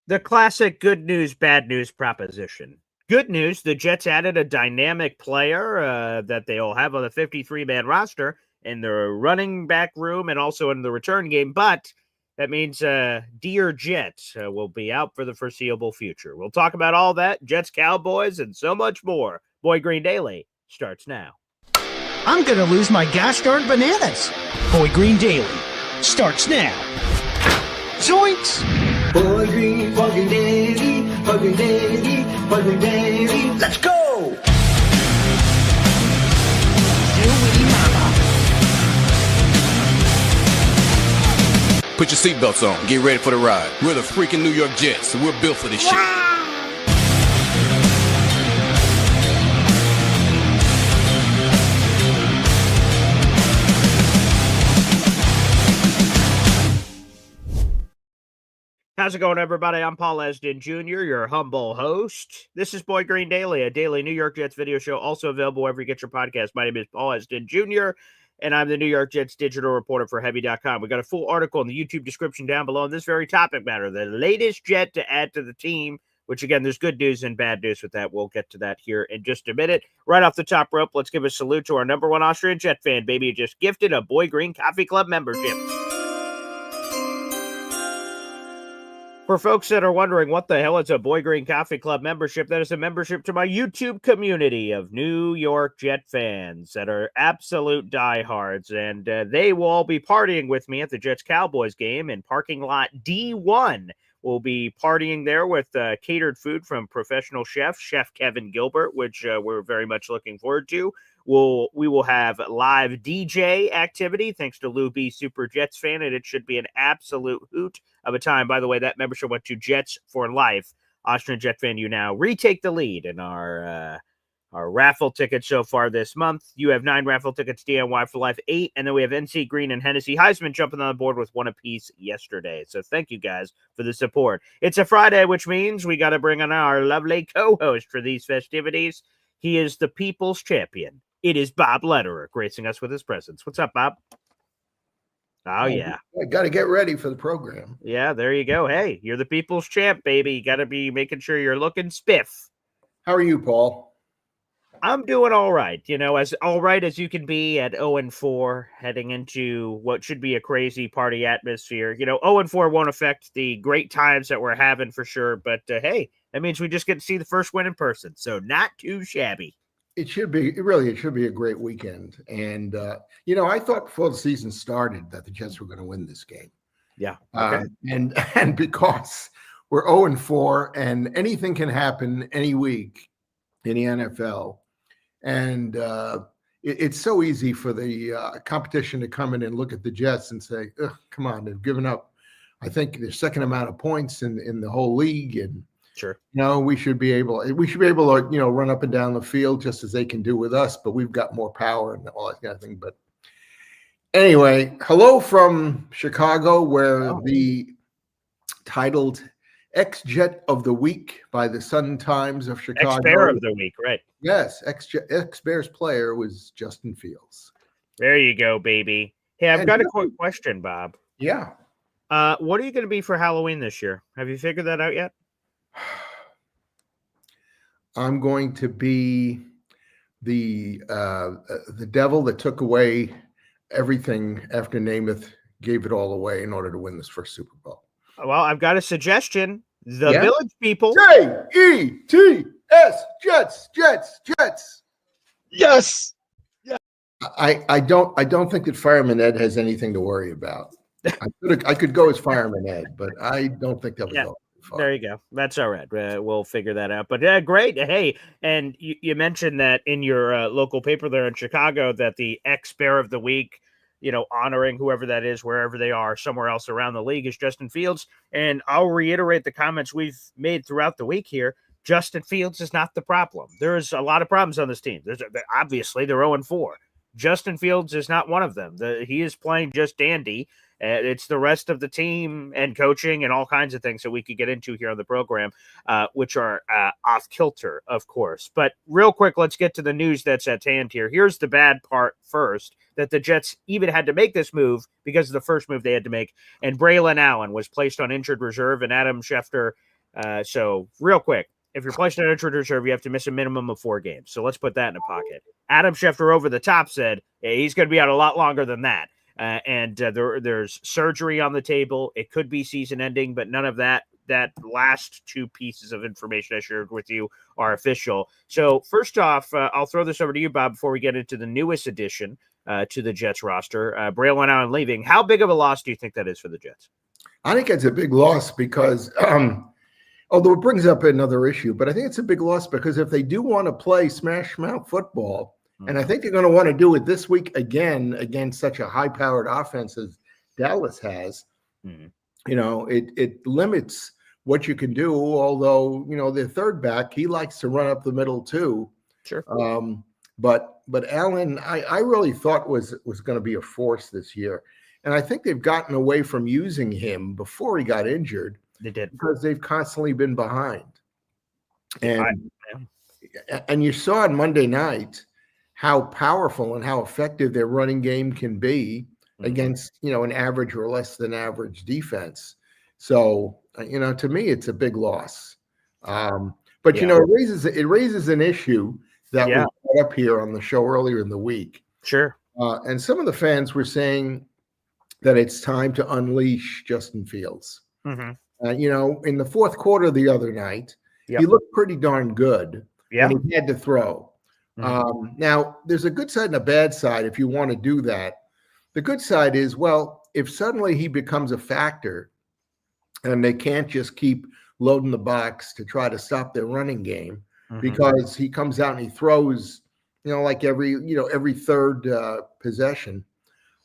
The classic good news, bad news proposition. Good news, the Jets added a dynamic player that they'll have on the 53-man roster in their running back room and also in the return game. But that means Dear Jets will be out for the foreseeable future. We'll talk about all that, Jets, Cowboys, and so much more. Boy Green Daily starts now. I'm going to lose my gosh darn bananas. Boy Green Daily starts now. Zoinks! Boy Green fucking Daily, fucking Daily, fucking Daily. Let's go! Put your seatbelts on. Get ready for the ride. We're the freaking New York Jets, so we're built for this shit. How's it going, everybody? I'm Paul Esden Jr., your humble host. This is Boy Green Daily, a daily New York Jets video show, also available wherever you get your podcast. My name is Paul Esden Jr., and I'm the New York Jets digital reporter for Heavy.com. We got a full article in the YouTube description down below on this very topic matter, the latest Jet to add to the team, which, again, there's good news and bad news with that. We'll get to that here in just a minute. Right off the top rope, let's give a salute to our number one Austrian Jet fan, baby, who just gifted a Boy Green Coffee Club membership. For folks that are wondering what the hell is a Boy Green Coffee Club membership, that is a membership to my YouTube community of New York Jet fans that are absolute diehards, and they will all be partying with me at the Jets-Cowboys game in parking lot D1. We'll be partying there with catered food from professional chef Kevin Gilbert, which we're very much looking forward to. We will have live DJ activity thanks to Lou B, Super Jets fan, and it should be an absolute hoot of a time. By the way, that membership went to Jets for Life. Austrian Jet fan, you now retake the lead in our raffle tickets so far this month. You have 9 raffle tickets, DNY for Life 8, and then we have NC Green and Hennessy Heisman jumping on the board with 1 apiece yesterday. So thank you guys for the support. It's a Friday, which means we got to bring on our lovely co-host for these festivities. He is the people's champion. It is Bob Lederer gracing us with his presence. What's up, Bob? Oh, yeah. I got to get ready for the program. Yeah, there you go. Hey, you're the people's champ, baby. You got to be making sure you're looking spiff. How are you, Paul? I'm doing all right. You know, as all right as you can be at 0-4, heading into what should be a crazy party atmosphere. You know, 0-4 won't affect the great times that we're having for sure. But, hey, that means we just get to see the first win in person. So not too shabby. It should be a great weekend. And, I thought before the season started that the Jets were going to win this game. Yeah. Okay. And because we're 0-4 and anything can happen any week in the NFL. And it's so easy for the competition to come in and look at the Jets and say, come on, they've given up, I think, the second amount of points in the whole league. And, sure. We should be able to, run up and down the field just as they can do with us, but we've got more power and all that kind of thing. But anyway, hello from Chicago, where the titled Ex-Jet of the Week by the Sun-Times of Chicago. Ex-Bear of the Week, right. Yes, ex-Bears player was Justin Fields. There you go, baby. Hey, I've got a quick question, Bob. Yeah. What are you going to be for Halloween this year? Have you figured that out yet? I'm going to be the devil that took away everything after Namath gave it all away in order to win this first Super Bowl. Well, I've got a suggestion. The Village People. J-E-T-S, Jets. Yes. Yeah. I don't think that Fireman Ed has anything to worry about. I could go as Fireman Ed, but I don't think that would go. There you go. That's all right. We'll figure that out. But great. Hey, and you mentioned that in your local paper there in Chicago that the ex-Bear of the Week, honoring whoever that is, wherever they are, somewhere else around the league, is Justin Fields. And I'll reiterate the comments we've made throughout the week here. Justin Fields is not the problem. There's a lot of problems on this team. Obviously, they're 0-4. Justin Fields is not one of them. He is playing just dandy. It's the rest of the team and coaching and all kinds of things that we could get into here on the program, which are off kilter, of course. But real quick, let's get to the news that's at hand here. Here's the bad part first, that the Jets even had to make this move because of the first move they had to make. And Braelon Allen was placed on injured reserve, and Adam Schefter So real quick, if you're placed on injured reserve, you have to miss a minimum of 4 games. So let's put that in a pocket. Adam Schefter over the top said he's going to be out a lot longer than that. There's surgery on the table. It could be season ending, but none of that last 2 pieces of information I shared with you are official. So first off, I'll throw this over to you, Bob, before we get into the newest addition to the Jets roster, Braelon Allen leaving. How big of a loss do you think that is for the Jets? I think it's a big loss because, although it brings up another issue, but I think it's a big loss because if they do want to play smash mouth football, and I think they're going to want to do it this week again against such a high-powered offense as Dallas has, it limits what you can do. Although, their third back, he likes to run up the middle too. Sure. But Allen, I really thought was going to be a force this year. And I think they've gotten away from using him before he got injured. They did. Because they've constantly been behind. And you saw on Monday night how powerful and how effective their running game can be against, an average or less than average defense. So, to me, it's a big loss. But it raises an issue that we brought up here on the show earlier in the week. Sure. And some of the fans were saying that it's time to unleash Justin Fields. In the fourth quarter the other night, he looked pretty darn good. And he had to throw. Now, there's a good side and a bad side if you want to do that. The good side is, well, if suddenly he becomes a factor and they can't just keep loading the box to try to stop their running game because he comes out and he throws, like every third possession,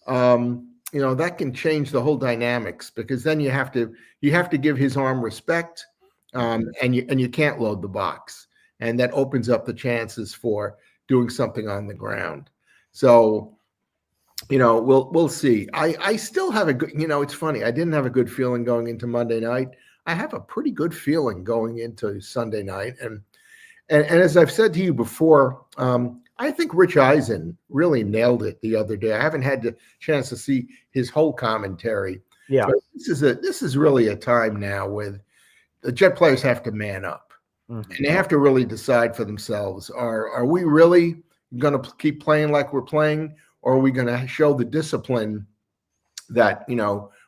that can change the whole dynamics because then you have to give his arm respect and you can't load the box. And that opens up the chances for doing something on the ground. So, we'll see. I still have a good, it's funny. I didn't have a good feeling going into Monday night. I have a pretty good feeling going into Sunday night. And as I've said to you before, I think Rich Eisen really nailed it the other day. I haven't had the chance to see his whole commentary. Yeah. But this is really a time now with the Jet players have to man up. And they have to really decide for themselves, are we really going to keep playing like we're playing, or are we going to show the discipline that,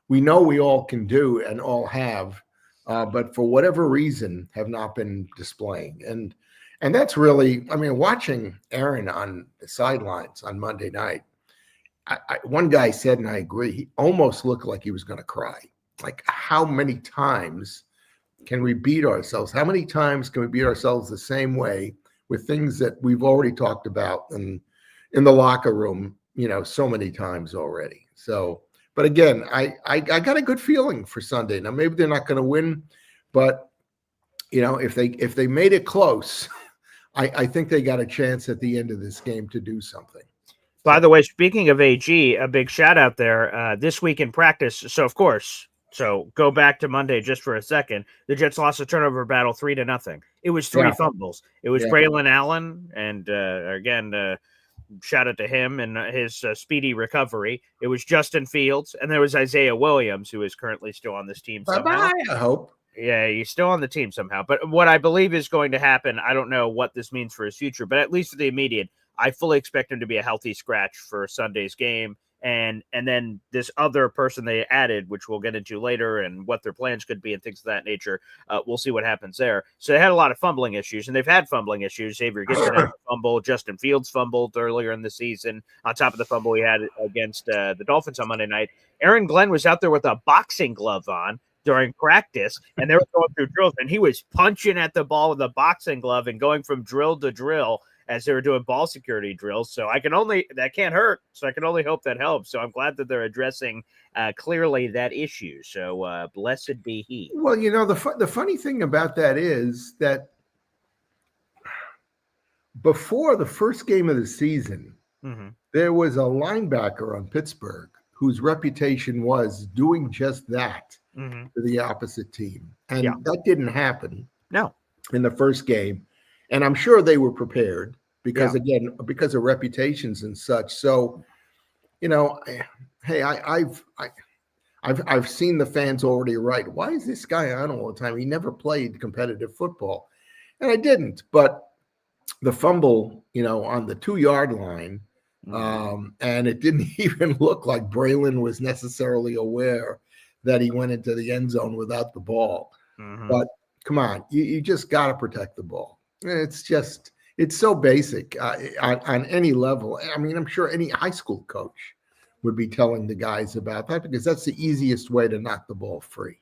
we know we all can do and all have, but for whatever reason have not been displaying. And that's really, watching Aaron on the sidelines on Monday night, one guy said, and I agree, he almost looked like he was going to cry. Like, how many times can we beat ourselves? How many times can we beat ourselves the same way with things that we've already talked about in the locker room, so many times already? So, but again, I got a good feeling for Sunday. Now, maybe they're not going to win, but if they made it close, I think they got a chance at the end of this game to do something. By the way, speaking of AG, a big shout out there this week in practice. So, of course, go back to Monday just for a second. The Jets lost a turnover battle 3-0. It was 3 fumbles. It was Braelon Allen, and again, shout out to him and his speedy recovery. It was Justin Fields, and there was Isaiah Williams, who is currently still on this team somehow. Bye-bye, I hope. Yeah, he's still on the team somehow. But what I believe is going to happen, I don't know what this means for his future, but at least for the immediate, I fully expect him to be a healthy scratch for Sunday's game. And then this other person they added, which we'll get into later, and what their plans could be and things of that nature, we'll see what happens there. So they had a lot of fumbling issues, and they've had fumbling issues. Xavier Gibson had a fumble. Justin Fields fumbled earlier in the season on top of the fumble he had against the Dolphins on Monday night. Aaron Glenn was out there with a boxing glove on during practice, and they were going through drills, and he was punching at the ball with a boxing glove and going from drill to drill as they were doing ball security drills. So that can't hurt. So I can only hope that helps. So I'm glad that they're addressing clearly that issue. So blessed be he. Well, the funny thing about that is that before the first game of the season, there was a linebacker on Pittsburgh whose reputation was doing just that to the opposite team. And that didn't happen in the first game. And I'm sure they were prepared because, again, because of reputations and such. So, hey, I I've seen the fans already write, why is this guy on all the time? He never played competitive football. And I didn't, but the fumble, on the 2-yard line, and it didn't even look like Braelon was necessarily aware that he went into the end zone without the ball. But come on, you just got to protect the ball. It's so basic on any level. I mean, I'm sure any high school coach would be telling the guys about that because that's the easiest way to knock the ball free.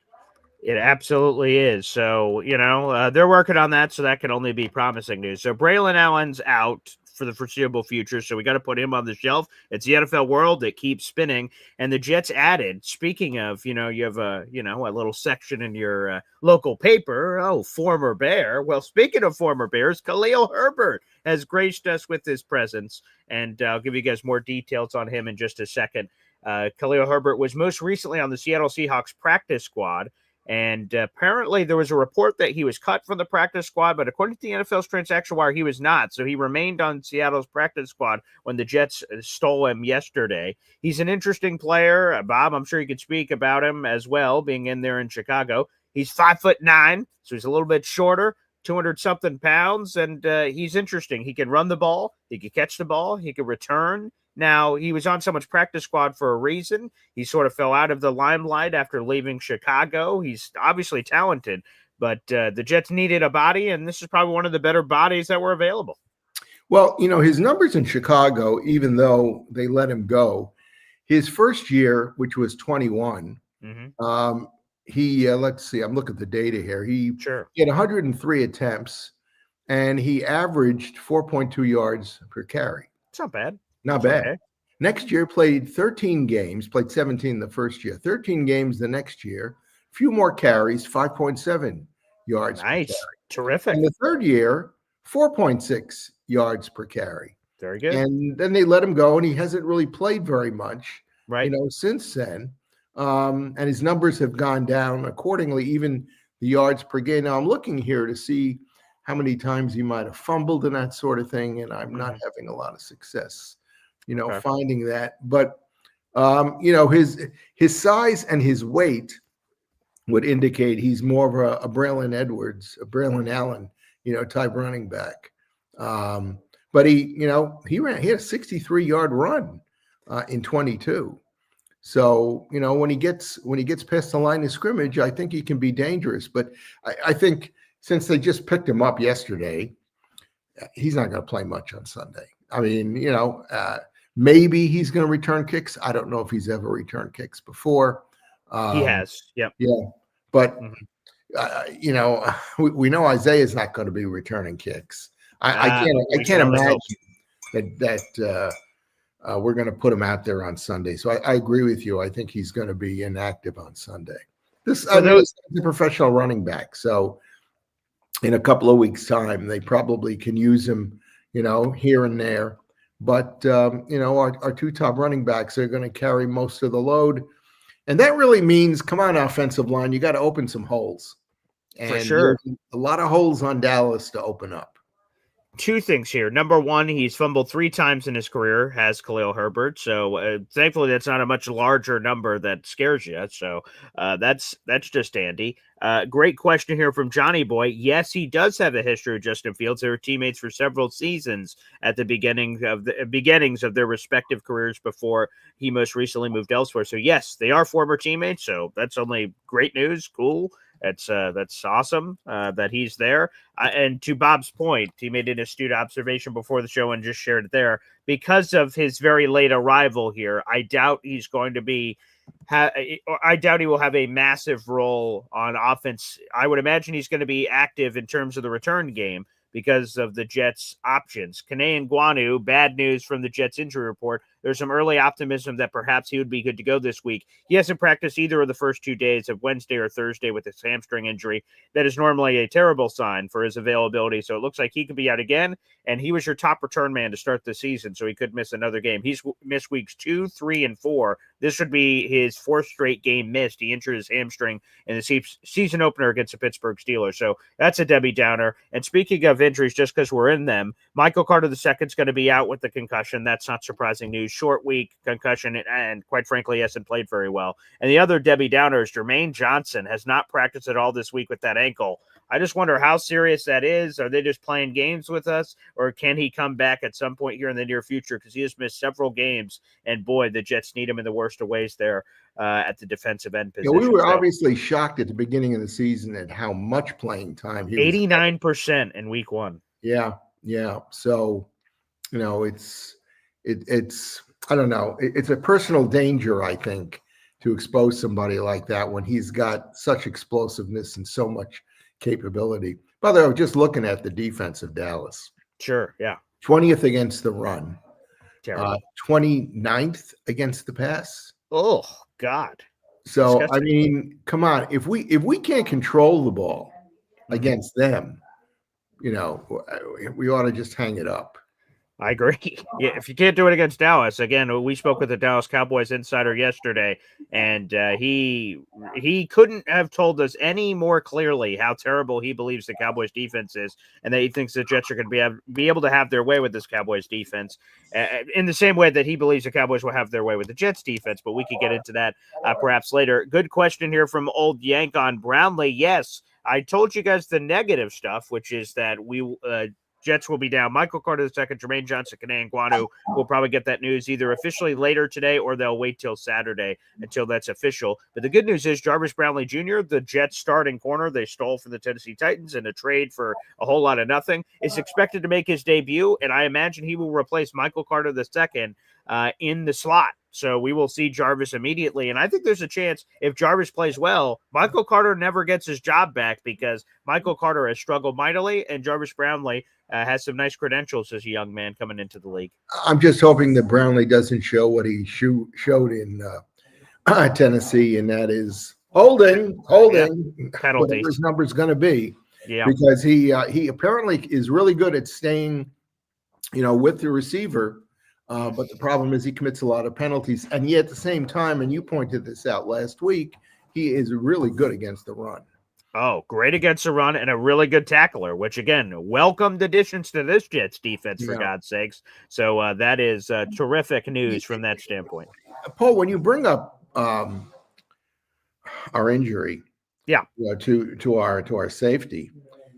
It absolutely is. So, they're working on that, so that can only be promising news. So Braelon Allen's out for the foreseeable future, so we got to put him on the shelf. It's the NFL world that keeps spinning, and the Jets added, speaking of, you have a little section in your local paper, former Bear. Well, speaking of former Bears, Khalil Herbert has graced us with his presence, and I'll give you guys more details on him in just a second. Khalil Herbert was most recently on the Seattle Seahawks practice squad, and apparently there was a report that he was cut from the practice squad, but according to the NFL's transaction wire, he was not. So he remained on Seattle's practice squad when the Jets stole him yesterday. He's an interesting player. Bob, I'm sure you could speak about him as well, being in there in Chicago. He's 5'9", so he's a little bit shorter, 200-something pounds, and he's interesting. He can run the ball. He can catch the ball. He can return. Now, he was on someone's practice squad for a reason. He sort of fell out of the limelight after leaving Chicago. He's obviously talented, but the Jets needed a body, and this is probably one of the better bodies that were available. Well, his numbers in Chicago, even though they let him go, his first year, which was 21, he, let's see, I'm looking at the data here. He had 103 attempts, and he averaged 4.2 yards per carry. It's not bad. Not bad. Okay. Next year, played 13 games, played 17 the first year, 13 games the next year, a few more carries, 5.7 yards. Nice. Terrific. In the third year, 4.6 yards per carry. Very good. And then they let him go, and he hasn't really played very much, since then. And his numbers have gone down accordingly, even the yards per game. Now, I'm looking here to see how many times he might have fumbled and that sort of thing, and I'm not having a lot of success. Finding that. But, his size and his weight would indicate he's more of a Braelon Allen, type running back. But he had a 63-yard run in 22. So, when he gets past the line of scrimmage, I think he can be dangerous. But I think since they just picked him up yesterday, he's not going to play much on Sunday. I mean, maybe he's going to return kicks. I don't know if he's ever returned kicks before. He has. Yep. Yeah. But, we know Isaiah's not going to be returning kicks. I can't imagine that we're going to put him out there on Sunday. So I agree with you. I think he's going to be inactive on Sunday. This is a professional running back. So in a couple of weeks' time, they probably can use him, here and there. But, our two top running backs are going to carry most of the load. And that really means, come on, offensive line, you got to open some holes. And for sure. A lot of holes on Dallas to open up. Two things here. Number one, he's fumbled 3 times in his career, has Khalil Herbert. So thankfully, that's not a much larger number that scares you. So that's just dandy. Great question here from Johnny Boy. Yes, he does have a history with Justin Fields. They were teammates for several seasons at the beginnings of their respective careers before he most recently moved elsewhere. So yes, they are former teammates. So that's only great news. Cool. That's awesome that he's there. And to Bob's point, he made an astute observation before the show and just shared it there. Because of his very late arrival here, I doubt he's going to be. I doubt he will have a massive role on offense. I would imagine he's going to be active in terms of the return game because of the Jets' options. Kane Nguanu, bad news from the Jets injury report. There's some early optimism that perhaps he would be good to go this week. He hasn't practiced either of the first 2 days of Wednesday or Thursday with his hamstring injury. That is normally a terrible sign for his availability. So it looks like he could be out again. And he was your top return man to start the season, so he could miss another game. He's missed weeks 2, 3, and 4. This would be his 4th straight game missed. He injured his hamstring in the season opener against the Pittsburgh Steelers. So that's a Debbie Downer. And speaking of injuries, just because we're in them, Michael Carter II is going to be out with the concussion. That's not surprising news. short week, concussion, and quite frankly, hasn't played very well. And the other Debbie Downer is Jermaine Johnson has not practiced at all this week with that ankle. I just wonder how serious that is. Are they just playing games with us, or can he come back at some point here in the near future? Because he has missed several games, and boy, the Jets need him in the worst of ways there at the defensive end position. We were obviously shocked at the beginning of the season at how much playing time he 89% in week 1. Yeah. So, it's I don't know. It's a personal danger, I think, to expose somebody like that when he's got such explosiveness and so much capability. By the way, I was just looking at the defense of Dallas. Sure, yeah. 20th against the run. Terrible. 29th against the pass. Oh, God. So, Disgusting. I mean, come on. If we can't control the ball against them, we ought to just hang it up. I agree. Yeah, if you can't do it against Dallas, again, we spoke with the Dallas Cowboys insider yesterday, and he couldn't have told us any more clearly how terrible he believes the Cowboys defense is, and that he thinks the Jets are going to be able to have their way with this Cowboys defense in the same way that he believes the Cowboys will have their way with the Jets defense. But we could get into that perhaps later. Good question here from Old Yank on Brownlee. Yes, I told you guys the negative stuff, which is that Jets will be down Michael Carter II, Jermaine Johnson, Kene Nguanu. We'll probably get that news either officially later today or they'll wait till Saturday until that's official. But the good news is Jarvis Brownlee Jr., the Jets starting corner they stole from the Tennessee Titans in a trade for a whole lot of nothing, is expected to make his debut, and I imagine he will replace Michael Carter II in the slot. So we will see Jarvis immediately. And I think there's a chance if Jarvis plays well, Michael Carter never gets his job back because Michael Carter has struggled mightily and Jarvis Brownlee has some nice credentials as a young man coming into the league. I'm just hoping that Brownlee doesn't show what he showed in Tennessee, and that is holding penalty. Whatever his number's going to be. Yeah, because he apparently is really good at staying, with the receiver. But the problem is he commits a lot of penalties. And yet at the same time, and you pointed this out last week, he is really good against the run. Oh, great against the run and a really good tackler, which, again, welcomed additions to this Jets defense, for God's sakes. So that is terrific news from that standpoint. Paul, when you bring up our injury to our safety,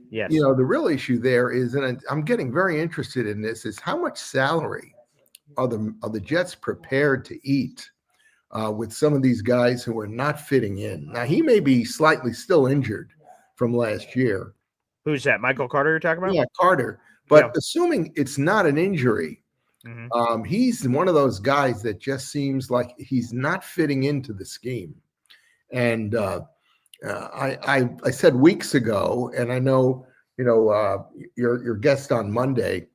yes, the real issue there is, and I'm getting very interested in this, is how much salary are the Jets prepared to eat with some of these guys who are not fitting in? Now, he may be slightly still injured from last year. Who's that? Michael Carter you're talking about? Yeah, Carter. But assuming it's not an injury, he's one of those guys that just seems like he's not fitting into the scheme. And I said weeks ago, and I know, your guest on Monday,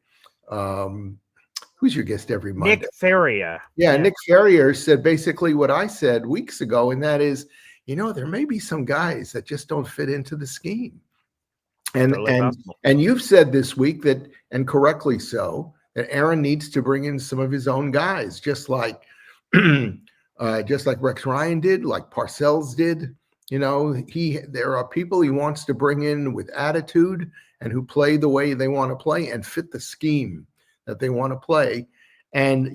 who's your guest every Monday? Nick Ferrier. Yeah, Nick Ferrier said basically what I said weeks ago, and that is, there may be some guys that just don't fit into the scheme. And you've said this week that, and correctly so, that Aaron needs to bring in some of his own guys, just like Rex Ryan did, like Parcells did. There are people he wants to bring in with attitude and who play the way they want to play and fit the scheme that they want to play. And,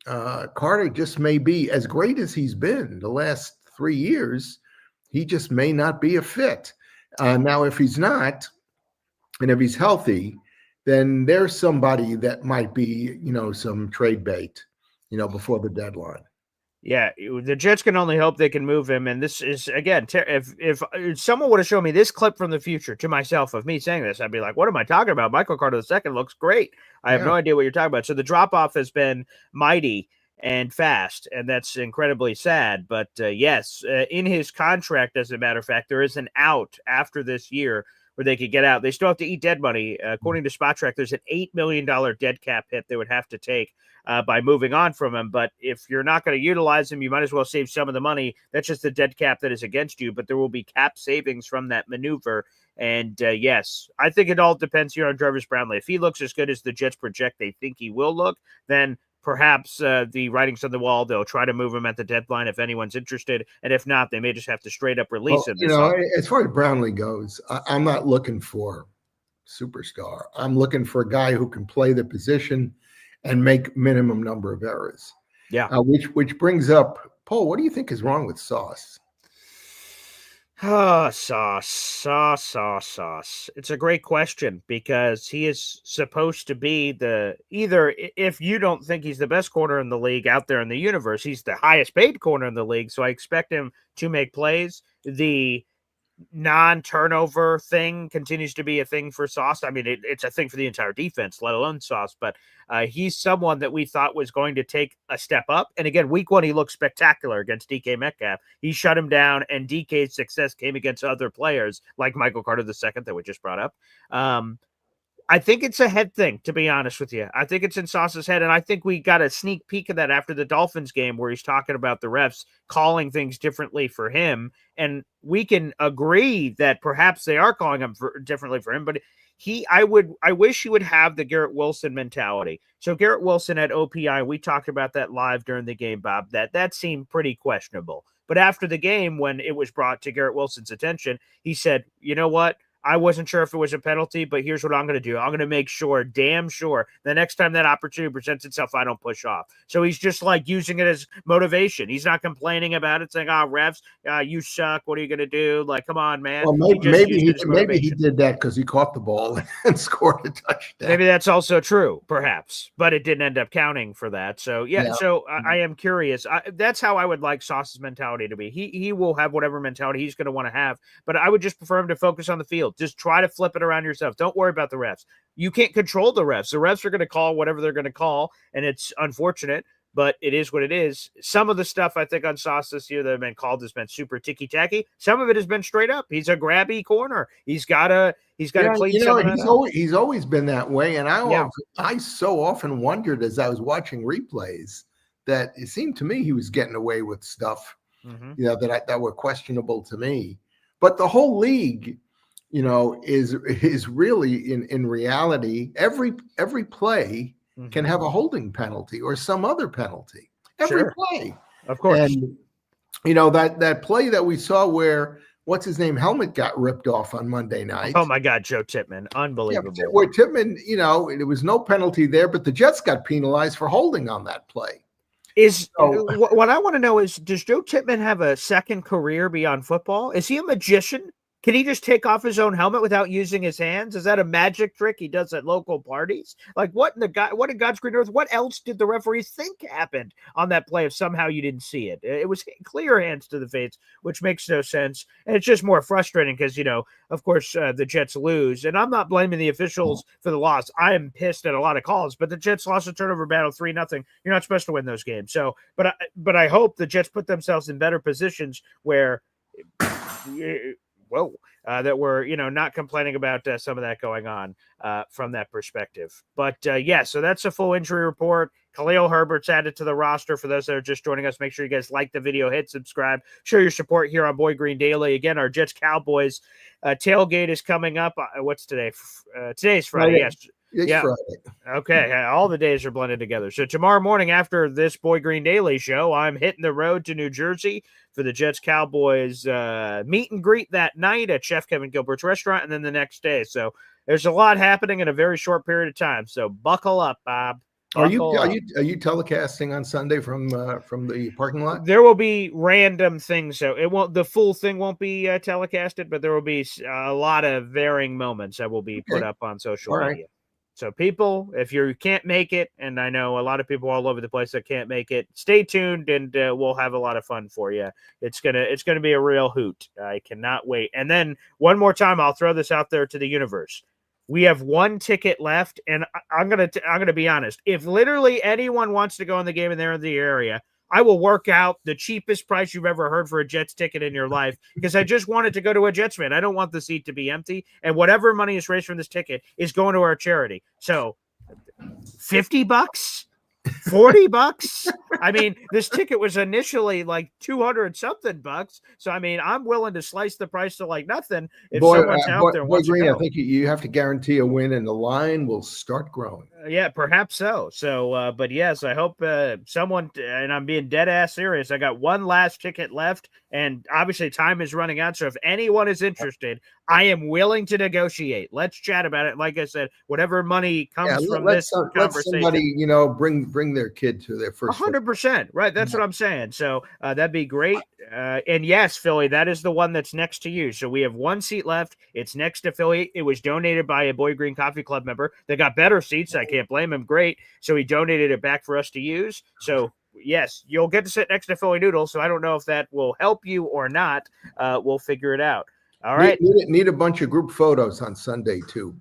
Carter just may be, as great as he's been the last 3 years, he just may not be a fit. Now, if he's not, and if he's healthy, then there's somebody that might be, some trade bait, before the deadline. Yeah, the Jets can only hope they can move him. And this is, again, if someone would have shown me this clip from the future to myself of me saying this, I'd be like, what am I talking about? Michael Carter II looks great. I have no idea what you're talking about. So the drop-off has been mighty and fast, and that's incredibly sad. But yes, in his contract, as a matter of fact, there is an out after this year where they could get out. They still have to eat dead money. According to Spot Track, there's an $8 million dead cap hit they would have to take by moving on from him. But if you're not going to utilize him, you might as well save some of the money. That's just the dead cap that is against you, but there will be cap savings from that maneuver. And yes, I think it all depends here on Jarvis Brownlee. If he looks as good as the Jets project they think he will look, then perhaps the writing's on the wall. They'll try to move him at the deadline if anyone's interested. And if not, they may just have to straight up release him. As far as Brownlee goes, I'm not looking for superstar. I'm looking for a guy who can play the position and make minimum number of errors. Yeah. Which brings up, Paul, what do you think is wrong with Sauce? Oh, sauce. It's a great question because he is supposed to be if you don't think he's the best corner in the league out there in the universe, he's the highest paid corner in the league. So I expect him to make plays. The non-turnover thing continues to be a thing for Sauce. I mean, it's a thing for the entire defense, let alone Sauce. But he's someone that we thought was going to take a step up. And again, week 1, he looked spectacular against DK Metcalf. He shut him down, and DK's success came against other players like Michael Carter II that we just brought up. I think it's a head thing, to be honest with you. I think it's in Sauce's head, and I think we got a sneak peek of that after the Dolphins game where he's talking about the refs calling things differently for him, and we can agree that perhaps they are calling him differently for him, but I wish he would have the Garrett Wilson mentality. So Garrett Wilson at OPI, we talked about that live during the game, Bob, that seemed pretty questionable. But after the game, when it was brought to Garrett Wilson's attention, he said, you know what? I wasn't sure if it was a penalty, but here's what I'm going to do. I'm going to make sure, damn sure, the next time that opportunity presents itself, I don't push off. So he's just like using it as motivation. He's not complaining about it, saying, refs, you suck. What are you going to do? Like, come on, man. Well, maybe he did that because he caught the ball and scored a touchdown. Maybe that's also true, perhaps, but it didn't end up counting for that. So, So I am curious. That's how I would like Sauce's mentality to be. He will have whatever mentality he's going to want to have, but I would just prefer him to focus on the field. Just try to flip it around yourself. Don't worry about the refs. You can't control the refs. The refs are going to call whatever they're going to call, and it's unfortunate, but it is what it is. Some of the stuff I think on Sauce this year that have been called has been super ticky-tacky. Some of it has been straight up. He's a grabby corner. He's got to clean some of that up. He's always been that way, and I so often wondered as I was watching replays that it seemed to me he was getting away with stuff, that were questionable to me. But the whole league, is really in reality, every play can have a holding penalty or some other penalty. Every play. Of course. And that play that we saw where what's his name helmet got ripped off on Monday night. Oh my God, Joe Tippmann. Unbelievable. Yeah, where Tippmann, there was no penalty there, but the Jets got penalized for holding on that play. What I want to know is, does Joe Tippmann have a second career beyond football? Is he a magician? Can he just take off his own helmet without using his hands? Is that a magic trick he does at local parties? Like, what in God's green earth? What else did the referees think happened on that play if somehow you didn't see it? It was clear hands to the face, which makes no sense. And it's just more frustrating because, of course, the Jets lose. And I'm not blaming the officials for the loss. I am pissed at a lot of calls, but the Jets lost a turnover battle 3-0. You're not supposed to win those games. So, but I hope the Jets put themselves in better positions where that we're, not complaining about some of that going on from that perspective. But so that's a full injury report. Khalil Herbert's added to the roster. For those that are just joining us, make sure you guys like the video, hit subscribe, show your support here on Boy Green Daily. Again, our Jets Cowboys tailgate is coming up. What's today? Today's Friday. Yes. Friday. Okay. All the days are blended together. So tomorrow morning after this Boy Green Daily show, I'm hitting the road to New Jersey for the Jets Cowboys meet and greet that night at Chef Kevin Gilbert's restaurant, and then the next day. So there's a lot happening in a very short period of time. So buckle up, Bob. Are you telecasting on Sunday from the parking lot? There will be random things, so the full thing won't be telecasted, but there will be a lot of varying moments that will be put up on social media. So people, if you can't make it, and I know a lot of people all over the place that can't make it, stay tuned and we'll have a lot of fun for you. It's gonna be a real hoot. I cannot wait. And then one more time, I'll throw this out there to the universe. We have one ticket left, and I'm gonna be honest. If literally anyone wants to go in the game and they're in the area, I will work out the cheapest price you've ever heard for a Jets ticket in your life because I just wanted to go to a Jets game. I don't want the seat to be empty, and whatever money is raised from this ticket is going to our charity. So, $50, $40. I mean, this ticket was initially like 200 something bucks. So, I mean, I'm willing to slice the price to like nothing if someone's out there. Boy Green, I think you have to guarantee a win, and the line will start growing. Yeah, perhaps so. So, but yes, I hope someone, and I'm being dead ass serious. I got one last ticket left, and obviously time is running out. So if anyone is interested, I am willing to negotiate. Let's chat about it. Like I said, whatever money comes from this let conversation. somebody, bring their kid to their first. 100%. Right. That's what I'm saying. So that'd be great. And yes, Philly, that is the one that's next to you. So we have one seat left. It's next to Philly. It was donated by a Boy Green Coffee Club member. They got better seats. I can't blame him. Great. So he donated it back for us to use. So yes, you'll get to sit next to Philly Noodle. So I don't know if that will help you or not. We'll figure it out. All right. Need a bunch of group photos on Sunday too,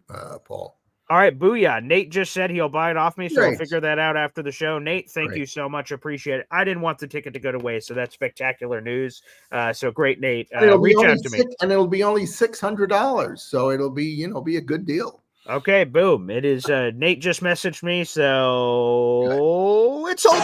Paul. All right, booyah. Nate just said he'll buy it off me, so Great. I'll figure that out after the show. Nate, thank you so much. Appreciate it. I didn't want the ticket to go to waste, so that's spectacular news. So great, Nate. Reach out to me. And it'll be only $600, so it'll be, be a good deal. Okay, boom. It is Nate just messaged me, so it's all.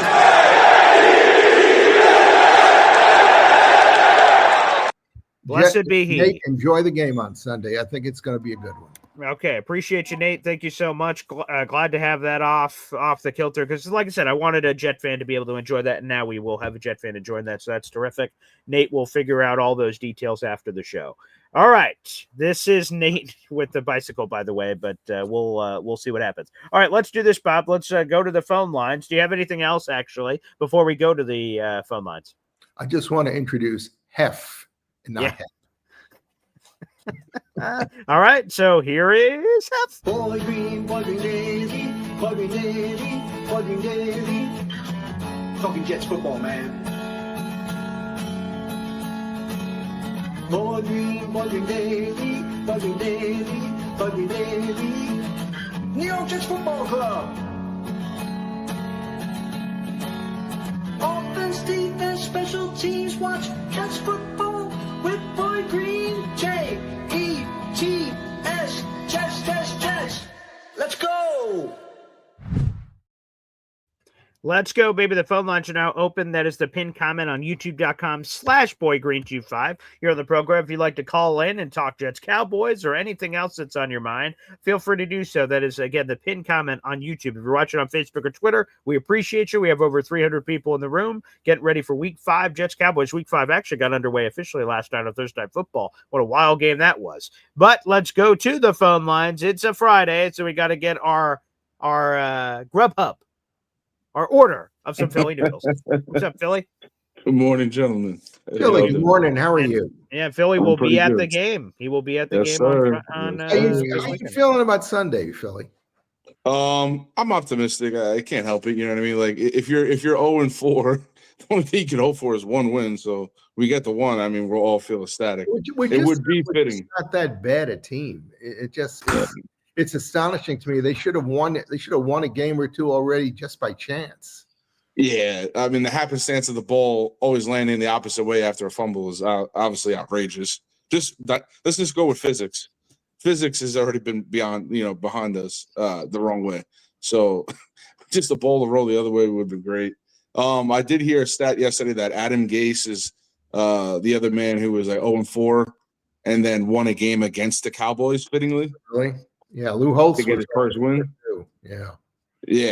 Blessed be he. Nate, enjoy the game on Sunday. I think it's going to be a good one. Okay, appreciate you, Nate. Thank you so much. Glad to have that off the kilter because, like I said, I wanted a Jet fan to be able to enjoy that, and now we will have a Jet fan enjoying that, so that's terrific. Nate will figure out all those details after the show. All right, this is Nate with the bicycle, by the way, but we'll see what happens. All right, let's do this, Bob. Let's go to the phone lines. Do you have anything else, actually, before we go to the phone lines? I just want to introduce Hef. Not all right, so here is Hef. Boy Green Daily, Boy Green Daily, Boy Green Daily. Talking Jets football, man. Boy Green Daily, Boy Green Daily, Boy Green Daily. New York Jets Football Club. Offense, defense, special teams, watch Jets football with Boy Green. J-E-T-S, Jets. Let's go. Let's go, baby. The phone lines are now open. That is the pinned comment on youtube.com/boygreen25. You're on the program. If you'd like to call in and talk Jets, Cowboys, or anything else that's on your mind, feel free to do so. That is, again, the pinned comment on YouTube. If you're watching on Facebook or Twitter, we appreciate you. We have over 300 people in the room getting ready for Week 5. Jets, Cowboys. Week 5 actually got underway officially last night on Thursday Night Football. What a wild game that was. But let's go to the phone lines. It's a Friday, so we got to get our Grubhub. Our order of some Philly noodles. What's up, Philly? Good morning, gentlemen. Philly, good morning. How are you? Yeah, Philly will be at the game. He will be at the game on How you feeling about Sunday, Philly? I'm optimistic. I can't help it. You know what I mean? Like if you're 0-4, the only thing you can hope for is one win. So we get the one. I mean, we'll all feel ecstatic. It would be fitting. Not that bad a team. It just. It's astonishing to me. They should have won it. They should have won a game or two already just by chance. Yeah, I mean the happenstance of the ball always landing the opposite way after a fumble is obviously outrageous. Let's just go with physics. Physics has already been behind us the wrong way. So just the ball to roll the other way would be great. I did hear a stat yesterday that Adam Gase is the other man who was like 0-4 and then won a game against the Cowboys fittingly. Really? Yeah, Lou Holtz to get his first win. Yeah.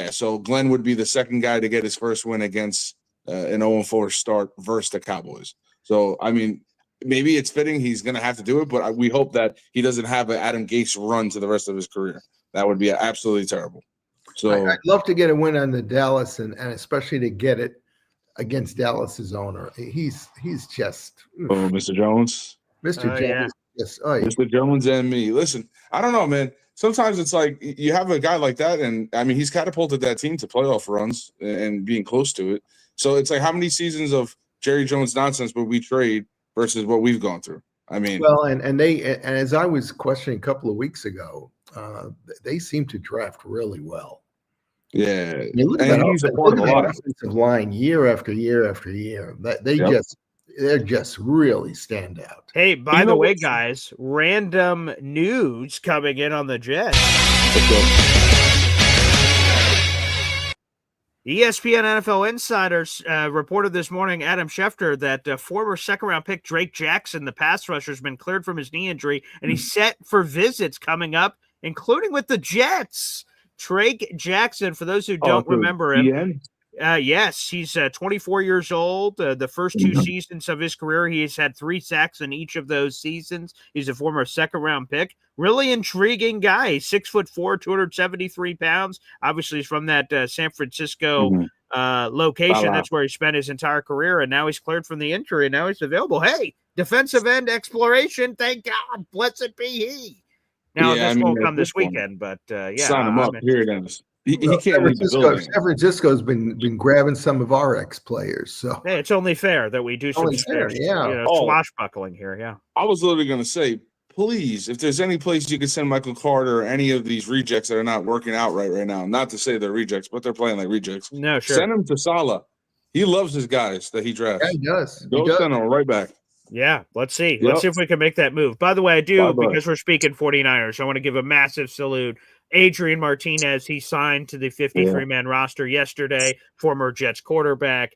So Glenn would be the second guy to get his first win against an 0-4 start versus the Cowboys. So I mean, maybe it's fitting he's going to have to do it, but we hope that he doesn't have an Adam Gase run to the rest of his career. That would be absolutely terrible. So I'd love to get a win on the Dallas, and especially to get it against Dallas's owner. He's just Mr. Jones. Mr. Jones. Yeah. Yes. Mr. Jones and me. Listen, I don't know, man. Sometimes it's like you have a guy like that, and I mean, he's catapulted that team to playoff runs and being close to it. So it's like, how many seasons of Jerry Jones nonsense would we trade versus what we've gone through? I mean, well, and as I was questioning a couple of weeks ago, they seem to draft really well. Yeah, and he's a part of a lot of offensive line year after year after year. That they're just really stand out. Hey, by the way, guys, random news coming in on the Jets. ESPN NFL Insiders reported this morning, Adam Schefter, that former second-round pick Drake Jackson, the pass rusher, has been cleared from his knee injury, and he's set for visits coming up, including with the Jets. Drake Jackson, for those who don't remember him. Yes, he's 24 years old. The first two seasons of his career, he has had 3 sacks in each of those seasons. He's a former second-round pick. Really intriguing guy. He's 6'4", 273 pounds. Obviously, he's from that San Francisco location. That's where he spent his entire career, and now he's cleared from the injury, and now he's available. Hey, defensive end exploration. Thank God. Blessed be he. Now, this won't come this weekend, but sign him up. Here it is. He can't leave the San building. Francisco's been grabbing some of our ex-players, so hey, it's only fair that we do some swashbuckling here. Yeah, I was literally going to say, please, if there's any place you could send Michael Carter or any of these rejects that are not working out right now, not to say they're rejects, but they're playing like rejects. No, sure. Send him to Salah. He loves his guys that he drafts. Yeah, he does. Go send him right back. Yeah, let's see. Yep. Let's see if we can make that move. By the way, because we're speaking 49ers, I want to give a massive salute. Adrian Martinez, he signed to the 53-man roster yesterday, former Jets quarterback.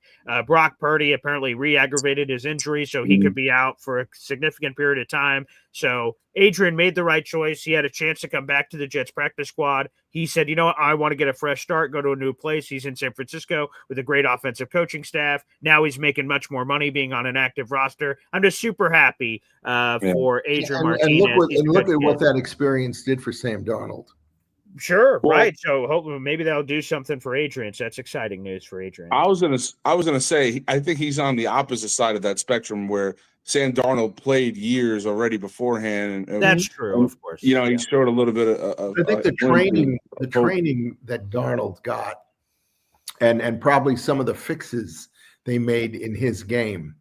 Brock Purdy apparently re-aggravated his injury, so he could be out for a significant period of time. So Adrian made the right choice. He had a chance to come back to the Jets practice squad. He said, you know what, I want to get a fresh start, go to a new place. He's in San Francisco with a great offensive coaching staff. Now he's making much more money being on an active roster. I'm just super happy for Adrian Martinez. And look at what that experience did for Sam Darnold. Sure, right. So hopefully maybe that'll do something for Adrian. So that's exciting news for Adrian. I was gonna say I think he's on the opposite side of that spectrum where Sam Darnold played years already beforehand. And that's true, of course. You know, he showed a little bit of I think the training that Darnold got, and probably some of the fixes they made in his game.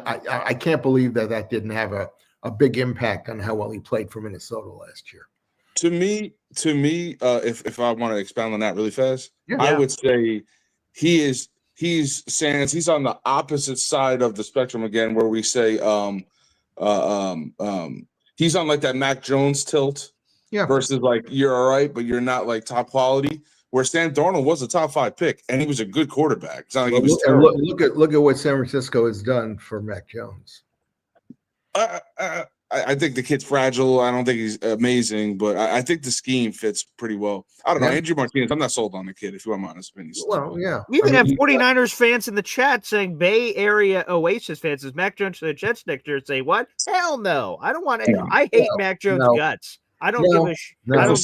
I can't believe that didn't have a big impact on how well he played for Minnesota last year. To me, if I want to expound on that really fast, I would say he's on the opposite side of the spectrum again, where we say he's on like that Mac Jones tilt, versus like you're all right, but you're not like top quality. Where Sam Darnold was a top 5 pick, and he was a good quarterback. It's not like he was terrible. Look at what San Francisco has done for Mac Jones. I think the kid's fragile. I don't think he's amazing, but I think the scheme fits pretty well. I don't know. Andrew Martinez, I'm not sold on the kid, if you want my honest opinion. Well, yeah. We even have 49ers fans in the chat saying Bay Area Oasis fans, is Mac Jones to the Jets next year? Say what? Hell no. I don't want it. I hate Mac Jones' guts. I don't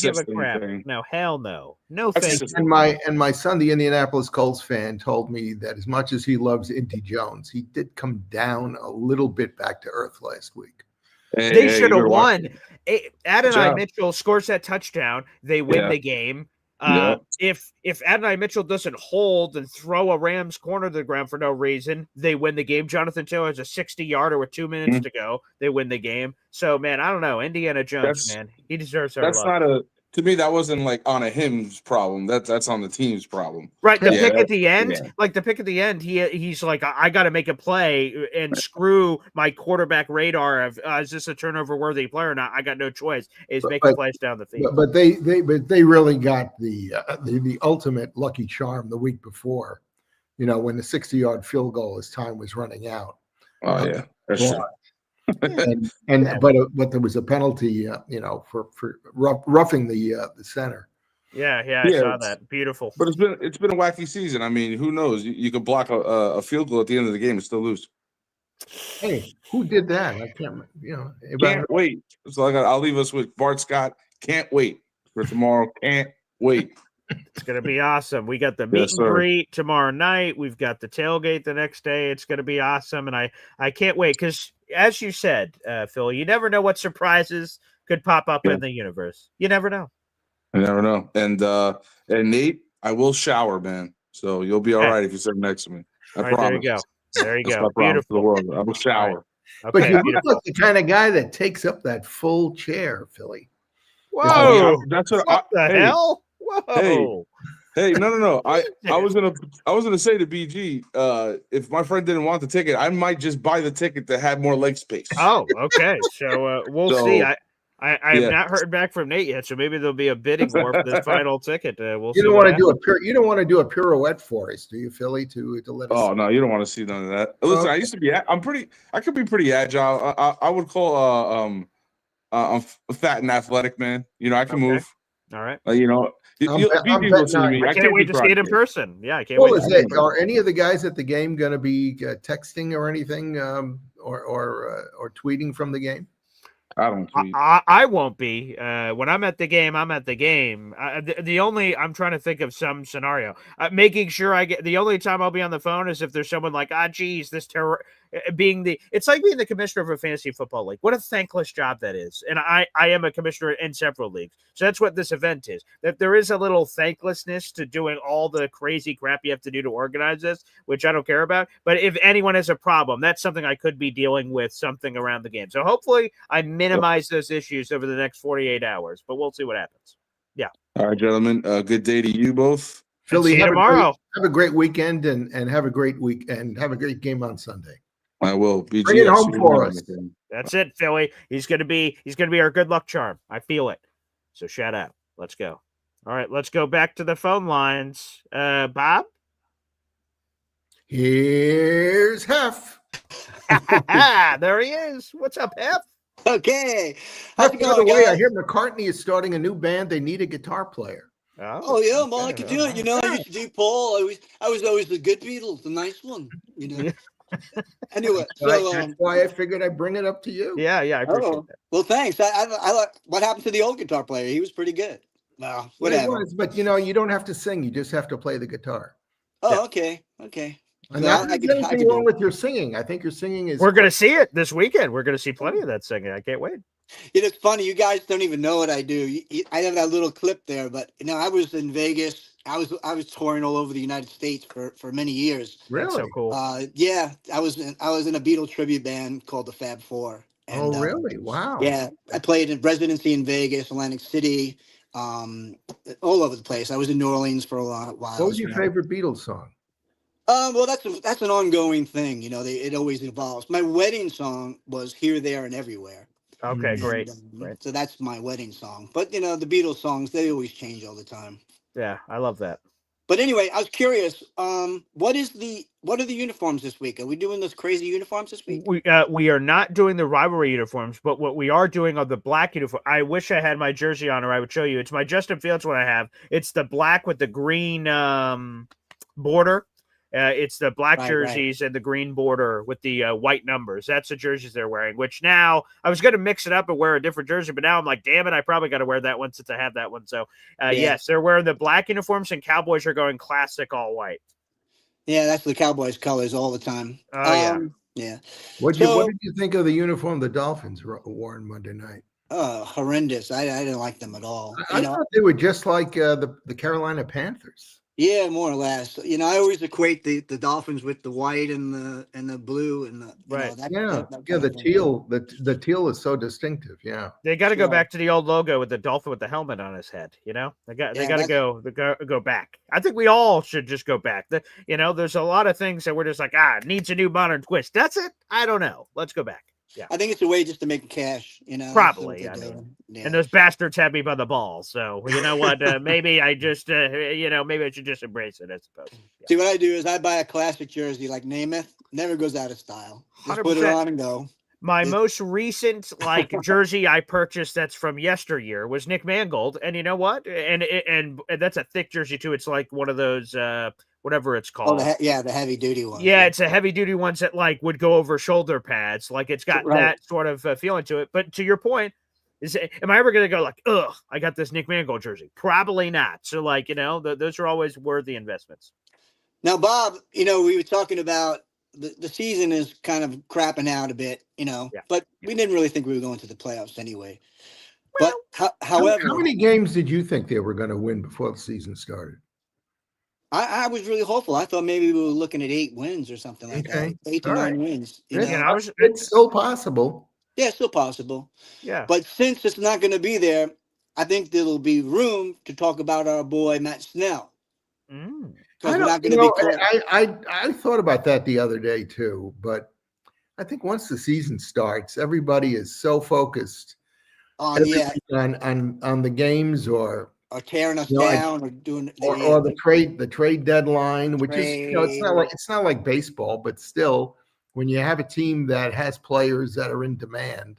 give a crap. No, hell no. No thanks. And my son, the Indianapolis Colts fan, told me that as much as he loves Indy Jones, he did come down a little bit back to earth last week. They should have won. Adonai Mitchell scores that touchdown. They win the game. If Adonai Mitchell doesn't hold and throw a Rams corner to the ground for no reason, they win the game. Jonathan Taylor has a 60-yarder with 2 minutes to go. They win the game. So, man, I don't know. Indiana Jones, man, he deserves our love. To me, that wasn't like on a him's problem. That's on the team's problem. Right. The pick at the end, he's like, I got to make a play and screw my quarterback radar of is this a turnover worthy player or not? I got no choice. Is making plays down the field. But they really got the ultimate lucky charm the week before, when the 60-yard field goal as time was running out. Oh yeah, that's true. But there was a penalty, for roughing the center. Yeah, I saw that. Beautiful. But it's been a wacky season. I mean, who knows? You could block a field goal at the end of the game and still lose. Hey, who did that? I can't. Can't wait. So I'll leave us with Bart Scott. Can't wait for tomorrow. Can't wait. It's going to be awesome. We got the meet and greet tomorrow night. We've got the tailgate the next day. It's going to be awesome. And I can't wait because, as you said, Phil, you never know what surprises could pop up in the universe. You never know. You never know. And Nate, I will shower, man. So you'll be all right if you sit next to me. I promise. There you go. Beautiful. The world. I will shower. Right. Okay, but you look like the kind of guy that takes up that full chair, Philly. Whoa! That's what the hell? Whoa! Hey, no. I was gonna say to BG, if my friend didn't want the ticket, I might just buy the ticket to have more leg space. Oh, okay. So we'll see. I have not heard back from Nate yet, so maybe there'll be a bidding war for this final ticket. We'll see. You don't want to do a pirouette for us, do you, Philly? To let us. Oh no, you don't want to see none of that. Listen, I used to be. I could be pretty agile. I would call I'm fat and athletic, man. I can move. All right. I'm You betting go see on- me. I can't wait do to see it in Friday. person. Yeah, I can't Well, wait. is To see it in it, person. are any of the guys at the game going to be texting or anything, or tweeting from the game? I don't tweet. I won't be. When I'm at the game, I'm at the game. The only I'm trying to think of some scenario. Making sure I get the only time I'll be on the phone is if there's someone like, geez, this terror it's like being the commissioner of a fantasy football league. What a thankless job that is. And I am a commissioner in several leagues. So that's what this event is. That there is a little thanklessness to doing all the crazy crap you have to do to organize this, which I don't care about. But if anyone has a problem, that's something I could be dealing with something around the game. So hopefully I minimize those issues over the next 48 hours, but we'll see what happens. Yeah. All right, gentlemen. Good day to you both. Philly, see you have tomorrow. Have a great weekend and have a great week and have a great game on Sunday. I will. BG, Bring it I'll home see you for around us. again. That's it, Philly. He's gonna be our good luck charm. I feel it. So shout out. Let's go. All right, let's go back to the phone lines. Bob? Here's Hef. There he is. What's up, Hef? Okay. How's it By the going, way, I guys? hear McCartney is starting a new band. They need a guitar player. Oh yeah, well I could do it. You know, I used to do Paul. I was always the good Beatles, the nice one. You know. Anyway, so That's why I figured I'd bring it up to you. Yeah, I appreciate that. well, thanks. I like what happened to the old guitar player. He was pretty good. Well, Well, it whatever. was, but you don't have to sing. You just have to play the guitar. Oh, okay. And Well, there's I anything could wrong do with your singing. I think your singing is. We're gonna see it this weekend. We're gonna see plenty of that singing. I can't wait. It's funny. You guys don't even know what I do. I have that little clip there, but I was in Vegas. I was touring all over the United States for many years. Really? That's so cool. Yeah, I was in a Beatles tribute band called the Fab Four. And, really? Wow. Yeah, I played in residency in Vegas, Atlantic City, all over the place. I was in New Orleans for a while. What was your favorite Beatles song? Well, that's an ongoing thing. It always evolves. My wedding song was "Here, There, and Everywhere." Okay, great. So that's my wedding song. But the Beatles songs, they always change all the time. Yeah, I love that. But anyway, I was curious. What are the uniforms this week? Are we doing those crazy uniforms this week? We are not doing the rivalry uniforms, but what we are doing are the black uniform. I wish I had my jersey on, or I would show you. It's my Justin Fields one I have. It's the black with the green border. It's the black jerseys and the green border with the white numbers. That's the jerseys they're wearing, which now I was going to mix it up and wear a different jersey, but now I'm like, damn it, I probably got to wear that one since I have that one. So, yes, they're wearing the black uniforms and Cowboys are going classic all white. Yeah, that's the Cowboys colors all the time. Oh, yeah. What did you think of the uniform the Dolphins wore on Monday night? Horrendous. I didn't like them at all. I thought they were just like the Carolina Panthers. Yeah, more or less. I always equate the Dolphins with the white and the blue and the right. The teal. The teal is so distinctive. Yeah, they got to go back to the old logo with the dolphin with the helmet on his head. They got to go back. I think we all should just go back. There's a lot of things that we're just like, it needs a new modern twist. That's it. I don't know. Let's go back. Yeah, I think it's a way just to make cash. Probably. And those bastards have me by the balls. So you know what? Maybe I just, maybe I should just embrace it. I suppose. Yeah. See, what I do is I buy a classic jersey like Namath. Never goes out of style. Just 100%. Put it on and go. My most recent jersey I purchased that's from yesteryear was Nick Mangold, and you know what? And that's a thick jersey too. It's like one of those. Whatever it's called. Oh, the heavy duty one. Yeah, it's a heavy duty ones that would go over shoulder pads. It's got that sort of feeling to it. But to your point, am I ever going to go ugh, I got this Nick Mangold jersey? Probably not. So those are always worthy investments. Now, Bob, we were talking about the season is kind of crapping out a bit, but we didn't really think we were going to the playoffs anyway. Well, but however, how many games did you think they were going to win before the season started? I was really hopeful. I thought maybe we were looking at 8 wins or something like that. 8 to 9 wins. It's still possible. Yeah, it's still possible. Yeah. But since it's not going to be there, I think there'll be room to talk about our boy Matt Snell. I thought about that the other day too, but I think once the season starts, everybody is so focused on the games or tearing us down or doing or the trade deadline, which is it's not like baseball, but still, when you have a team that has players that are in demand,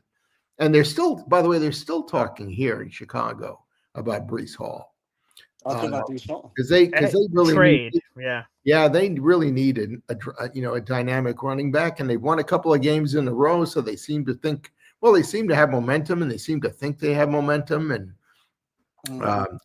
and they're still, by the way, they're still talking here in Chicago about Breece Hall. Talking about Brees Hall. Because they really trade. they really need a dynamic running back, and they've won a couple of games in a row, so they seem to think. Well, they seem to have momentum, and they seem to think they have momentum. And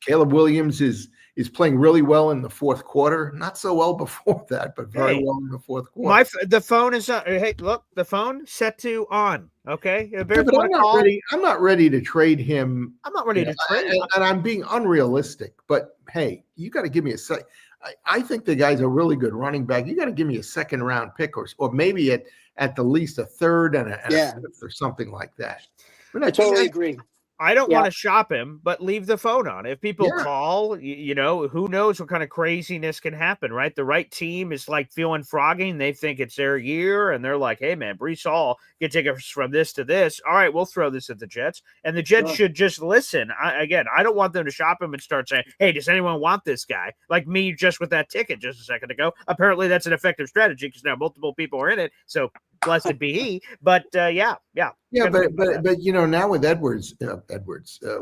Caleb Williams is playing really well in the fourth quarter. Not so well before that, but very well in the fourth quarter. The phone is hey, look, the phone set to on. Okay, but I'm not ready to trade him. I'm not ready to trade him, and I'm being unrealistic. But hey, you got to give me a second. I think the guy's a really good running back. You got to give me a second round pick, or maybe at the least a third and a fifth or something like that. I totally agree. I don't want to shop him, but leave the phone on. If people call, who knows what kind of craziness can happen, right? The right team is like feeling froggy and they think it's their year. And they're like, hey, man, Brees Hall can take us from this to this. All right, we'll throw this at the Jets. And the Jets should just listen. I don't want them to shop him and start saying, hey, does anyone want this guy? Like me just with that ticket just a second ago. Apparently that's an effective strategy because now multiple people are in it. So blessed be he. But but now with Edwards,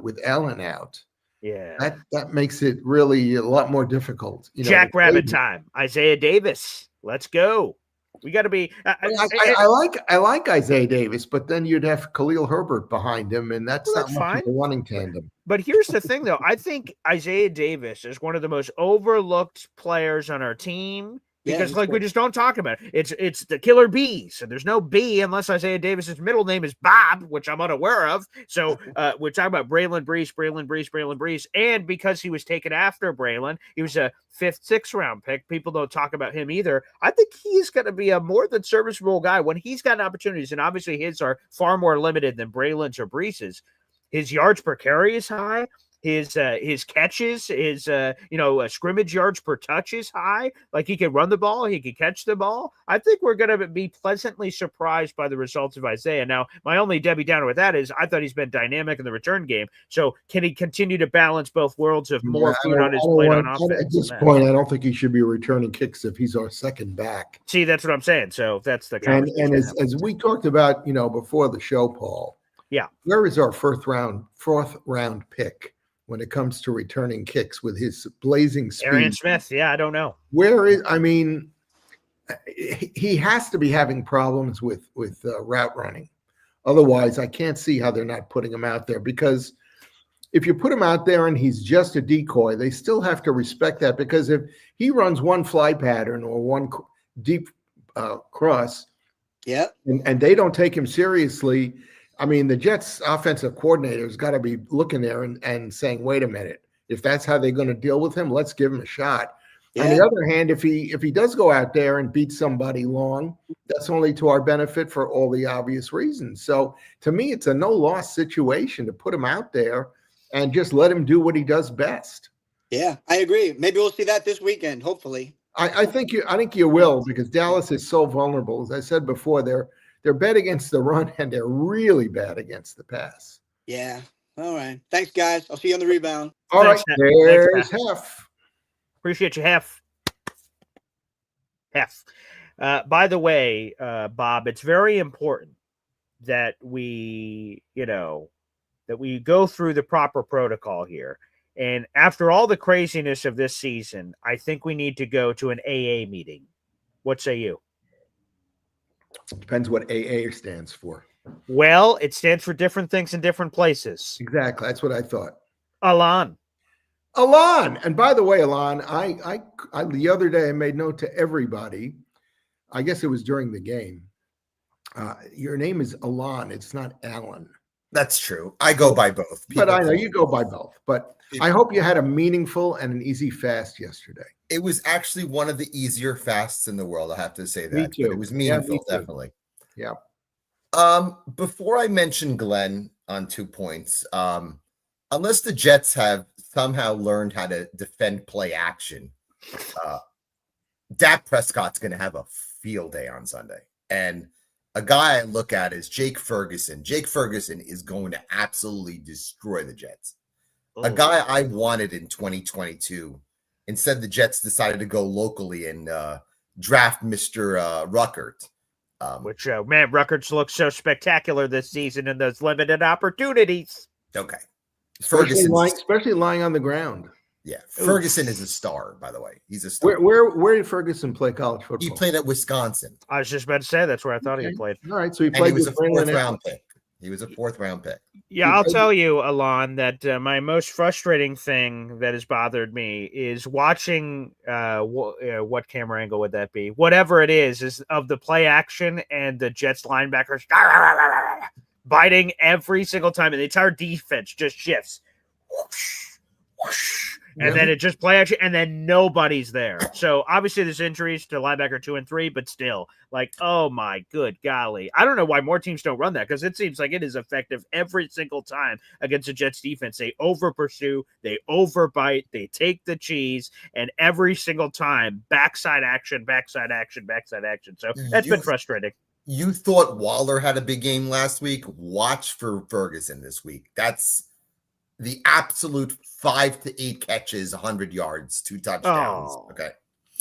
with Allen out, that makes it really a lot more difficult. Jackrabbit time. Isaiah Davis, let's go. We got to be. I like Isaiah Davis, but then you'd have Khalil Herbert behind him, and that's not much of a running tandem. But here's the thing, though. I think Isaiah Davis is one of the most overlooked players on our team. Because we just don't talk about it. It's the killer bee. So there's no B unless Isaiah Davis's middle name is Bob, which I'm unaware of. So we're talking about Braelon Brees. And because he was taken after Braelon, he was a 5th, 6th round pick. People don't talk about him either. I think he's going to be a more than serviceable guy when he's got opportunities. And obviously his are far more limited than Braelon's or Brees's. His yards per carry is high. His catches, his scrimmage yards per touch is high. Like he can run the ball, he can catch the ball. I think we're going to be pleasantly surprised by the results of Isaiah. Now, my only Debbie Downer with that is I thought he's been dynamic in the return game. So can he continue to balance both worlds of more food on his plate on offense? At this point, I don't think he should be returning kicks if he's our second back. See, that's what I'm saying. So that's the and as we talked about, before the show, Paul. Yeah, where is our fourth round pick when it comes to returning kicks with his blazing speed? Arian Smith, I don't know. He has to be having problems with route running. Otherwise, I can't see how they're not putting him out there, because if you put him out there and he's just a decoy, they still have to respect that, because if he runs one fly pattern or one deep cross, and they don't take him seriously, the Jets offensive coordinator's got to be looking there and saying, wait a minute, if that's how they're going to deal with him, let's give him a shot. On the other hand, if he does go out there and beat somebody long, that's only to our benefit for all the obvious reasons. So to me, it's a no-loss situation to put him out there and just let him do what he does best. Yeah, I agree. Maybe we'll see that this weekend, hopefully. I think you will, because Dallas is so vulnerable. As I said before, they're bad against the run, and they're really bad against the pass. Yeah. All right. Thanks, guys. I'll see you on the rebound. All right. There's Hef. Appreciate you, Hef. By the way, Bob, it's very important that we go through the proper protocol here. And after all the craziness of this season, I think we need to go to an AA meeting. What say you? Depends what AA stands for. Well, it stands for different things in different places. Exactly. That's what I thought. Alon. And by the way, Alon, I the other day I made note to everybody. I guess it was during the game. Your name is Alon. It's not Allen. That's true. I go by both. But I know you go by both. But I hope you had a meaningful and an easy fast yesterday. It was actually one of the easier fasts in the world. I have to say that. Me too. It was meaningful, definitely. Yeah. Before I mention Glenn on 2 points, unless the Jets have somehow learned how to defend play action, Dak Prescott's going to have a field day on Sunday. And a guy I look at is Jake Ferguson. Jake Ferguson is going to absolutely destroy the Jets. A guy I wanted in 2022. Instead, the Jets decided to go locally and draft Mr. Ruckert. Which, Ruckert's looked so spectacular this season in those limited opportunities. Okay. Especially lying on the ground. Yeah, Ferguson is a star, by the way. He's a star. Where did Ferguson play college football? He played at Wisconsin. I was just about to say that's where I thought he Okay. played. All right, so he And played he was with a fourth Braelon Allen. round pick. He was a fourth round pick. Yeah, I'll tell you, Alon, that my most frustrating thing that has bothered me is watching what camera angle would that be? Whatever it is of the play action and the Jets linebackers biting every single time, and the entire defense just shifts. Whoosh, whoosh. And then it just play action, and then nobody's there. So obviously there's injuries to linebacker 2 and 3, but still, like, oh my good golly. I don't know why more teams don't run that, because it seems like it is effective every single time against the Jets defense. They over pursue, they overbite, they take the cheese, and every single time backside action, backside action, backside action. So that's been frustrating. You thought Waller had a big game last week. Watch for Ferguson this week. That's the absolute 5 to 8 catches, 100 yards, 2 touchdowns. Oh. Okay.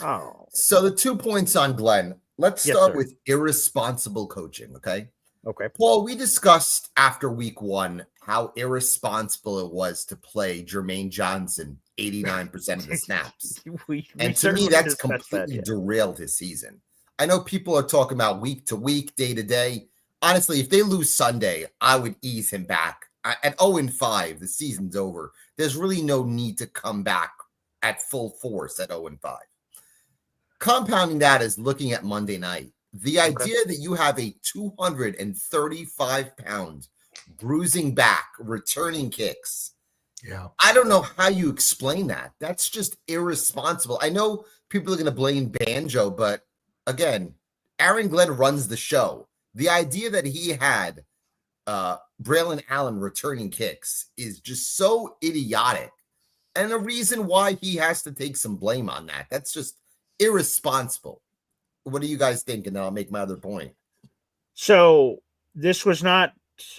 Oh. So the 2 points on Glenn. Let's start with irresponsible coaching. Okay. Okay. Paul, we discussed after week 1 how irresponsible it was to play Jermaine Johnson 89% of the snaps. And to me, that's completely derailed his season. I know people are talking about week to week, day to day. Honestly, if they lose Sunday, I would ease him back. At 0-5, the season's over. There's really no need to come back at full force at 0-5. Compounding that is looking at Monday night. The idea that you have a 235-pound bruising back, returning kicks. Yeah. I don't know how you explain that. That's just irresponsible. I know people are going to blame Banjo, but again, Aaron Glenn runs the show. The idea that he had Braelon Allen returning kicks is just so idiotic, and a reason why he has to take some blame on that. That's just irresponsible. What do you guys think? And then I'll make my other point. So this was not,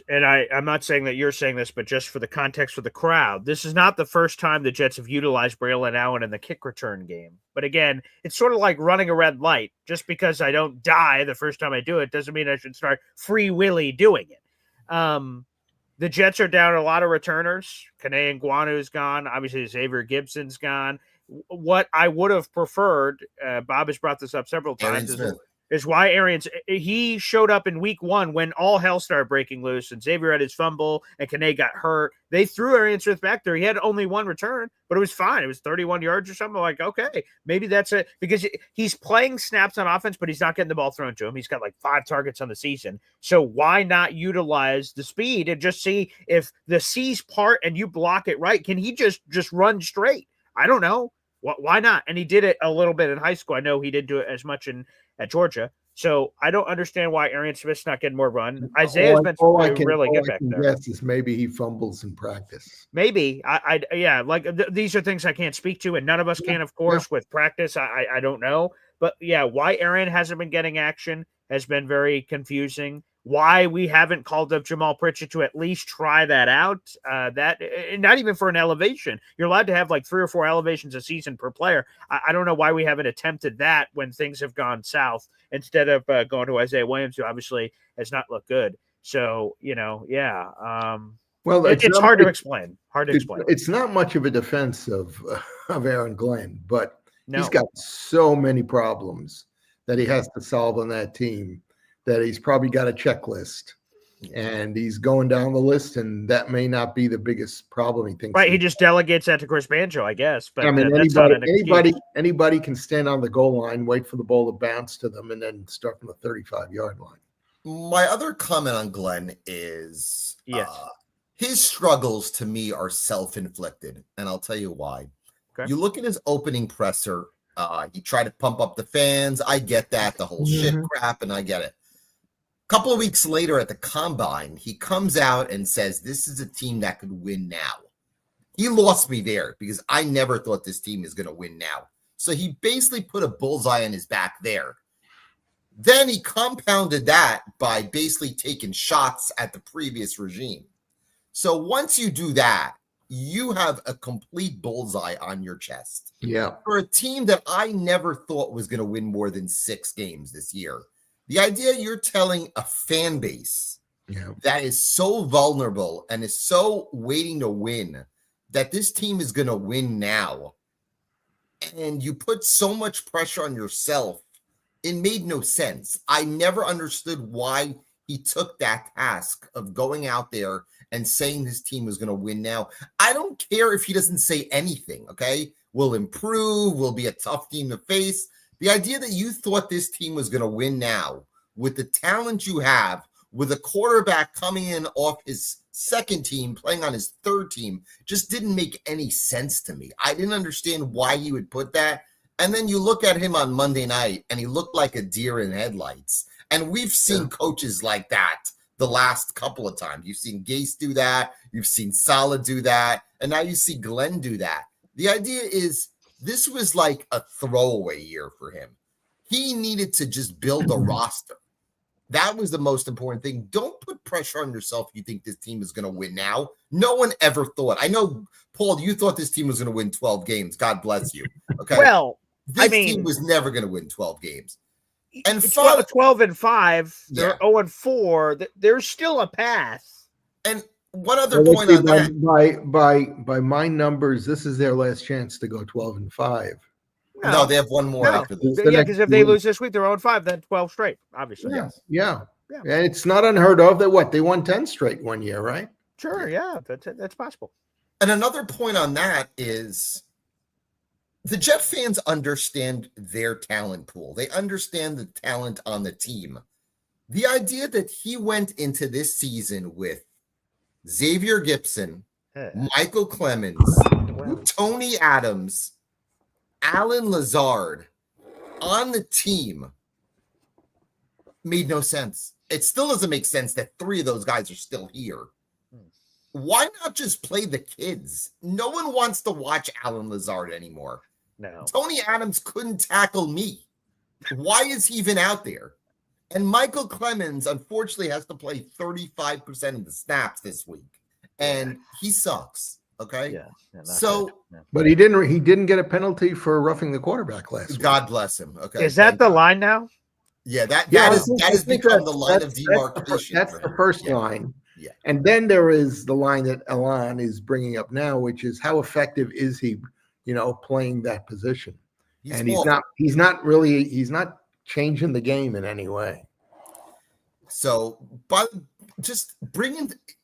and I'm not saying that you're saying this, but just for the context for the crowd, this is not the first time the Jets have utilized Braelon Allen in the kick return game. But again, it's sort of like running a red light. Just because I don't die the first time I do it doesn't mean I should start free willy doing it. The Jets are down a lot of returners. Kene Nguanu's gone. Obviously, Xavier Gibson's gone. What I would have preferred, Bob has brought this up several times, is why Arians, he showed up in week 1 when all hell started breaking loose and Xavier had his fumble and Kene got hurt. They threw Arian Smith back there. He had only 1 return, but it was fine. It was 31 yards or something. Like, okay, maybe that's it, because he's playing snaps on offense, but he's not getting the ball thrown to him. He's got like 5 targets on the season. So why not utilize the speed and just see if the C's part and you block it right? Can he just run straight? I don't know. Why not? And he did it a little bit in high school. I know he didn't do it as much at Georgia. So I don't understand why Arian Smith's not getting more run. Isaiah's been really good back there. Yes, is maybe he fumbles in practice. Maybe. Yeah, like these are things I can't speak to, and none of us can, of course, with practice. I don't know. But yeah, why Arian hasn't been getting action has been very confusing. Why we haven't called up Jamal Pritchett to at least try that out. That not even for an elevation. You're allowed to have like 3 or 4 elevations a season per player. I don't know why we haven't attempted that when things have gone south instead of going to Isaiah Williams, who obviously has not looked good. So, yeah. Well, it's hard to explain. Hard to explain. It's not much of a defense of Aaron Glenn, but No. He's got so many problems that he has to solve on that team that he's probably got a checklist. And he's going down the list, and that may not be the biggest problem he thinks. Right, he just delegates that to Chris Banjo, I guess. But I mean, that's not an excuse. anybody can stand on the goal line, wait for the ball to bounce to them, and then start from the 35-yard line. My other comment on Glenn is his struggles to me are self-inflicted, and I'll tell you why. Okay. You look at his opening presser. He tried to pump up the fans. I get that, the whole shit crap, and I get it. Couple of weeks later at the combine, he comes out and says, this is a team that could win now. He lost me there because I never thought this team is going to win now. So he basically put a bullseye on his back there. Then he compounded that by basically taking shots at the previous regime. So once you do that, you have a complete bullseye on your chest. Yeah. For a team that I never thought was going to win more than 6 games this year. The idea you're telling a fan base that is so vulnerable and is so waiting to win that this team is going to win now, and you put so much pressure on yourself, it made no sense. I never understood why he took that task of going out there and saying his team was going to win now. I don't care if he doesn't say anything, okay? We'll improve. We'll be a tough team to face. The idea that you thought this team was going to win now with the talent you have, with a quarterback coming in off his second team, playing on his third team, just didn't make any sense to me. I didn't understand why he would put that. And then you look at him on Monday night, and he looked like a deer in headlights. And we've seen coaches like that the last couple of times. You've seen Gase do that. You've seen Saleh do that. And now you see Glenn do that. The idea is this was like a throwaway year for him. He needed to just build a roster. That was the most important thing. Don't put pressure on yourself if you think this team is going to win now. No one ever thought. I know, Paul, you thought this team was going to win 12 games. God bless you. Okay. Well, this team was never going to win 12 games. And 12-5, they're 0-4. There's still a path. And one other point on that. By my numbers, this is their last chance to go 12-5. No, they have one more after this. Yeah, because if they lose this week, they're 0-5, then 12 straight, obviously. Yeah. And it's not unheard of that they won 10 straight one year, right? Sure, yeah, that's possible. And another point on that is the Jet fans understand their talent pool. They understand the talent on the team. The idea that he went into this season with Xavier Gipson, Michael Clemens, Tony Adams, Alan Lazard on the team made no sense. It still doesn't make sense that three of those guys are still here. Why not just play the kids? No one wants to watch Alan Lazard anymore. No. Tony Adams couldn't tackle me. Why is he even out there? And Michael Clemens, unfortunately, has to play 35% of the snaps this week. And he sucks. Okay. Yeah. So, but he didn't get a penalty for roughing the quarterback last week. God bless him. Okay. Is that the line now? Yeah, that has become the line of demarcation. That's the first line. Yeah. And then there is the line that Alon is bringing up now, which is how effective is he, playing that position? He's not changing the game in any way. So, but just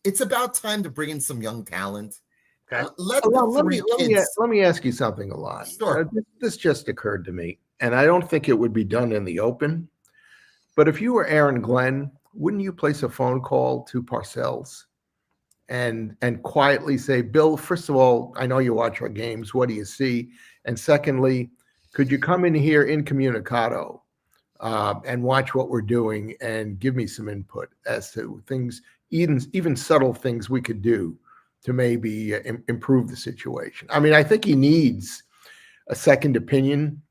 it's about time to bring in some young talent. Okay. Let me ask you something, Alon. Sure. This just occurred to me, and I don't think it would be done in the open. But if you were Aaron Glenn, wouldn't you place a phone call to Parcells and quietly say, Bill, first of all, I know you watch our games. What do you see? And secondly, could you come in here incommunicado and watch what we're doing and give me some input as to things, even subtle things we could do to maybe improve the situation? I mean, I think he needs a second opinion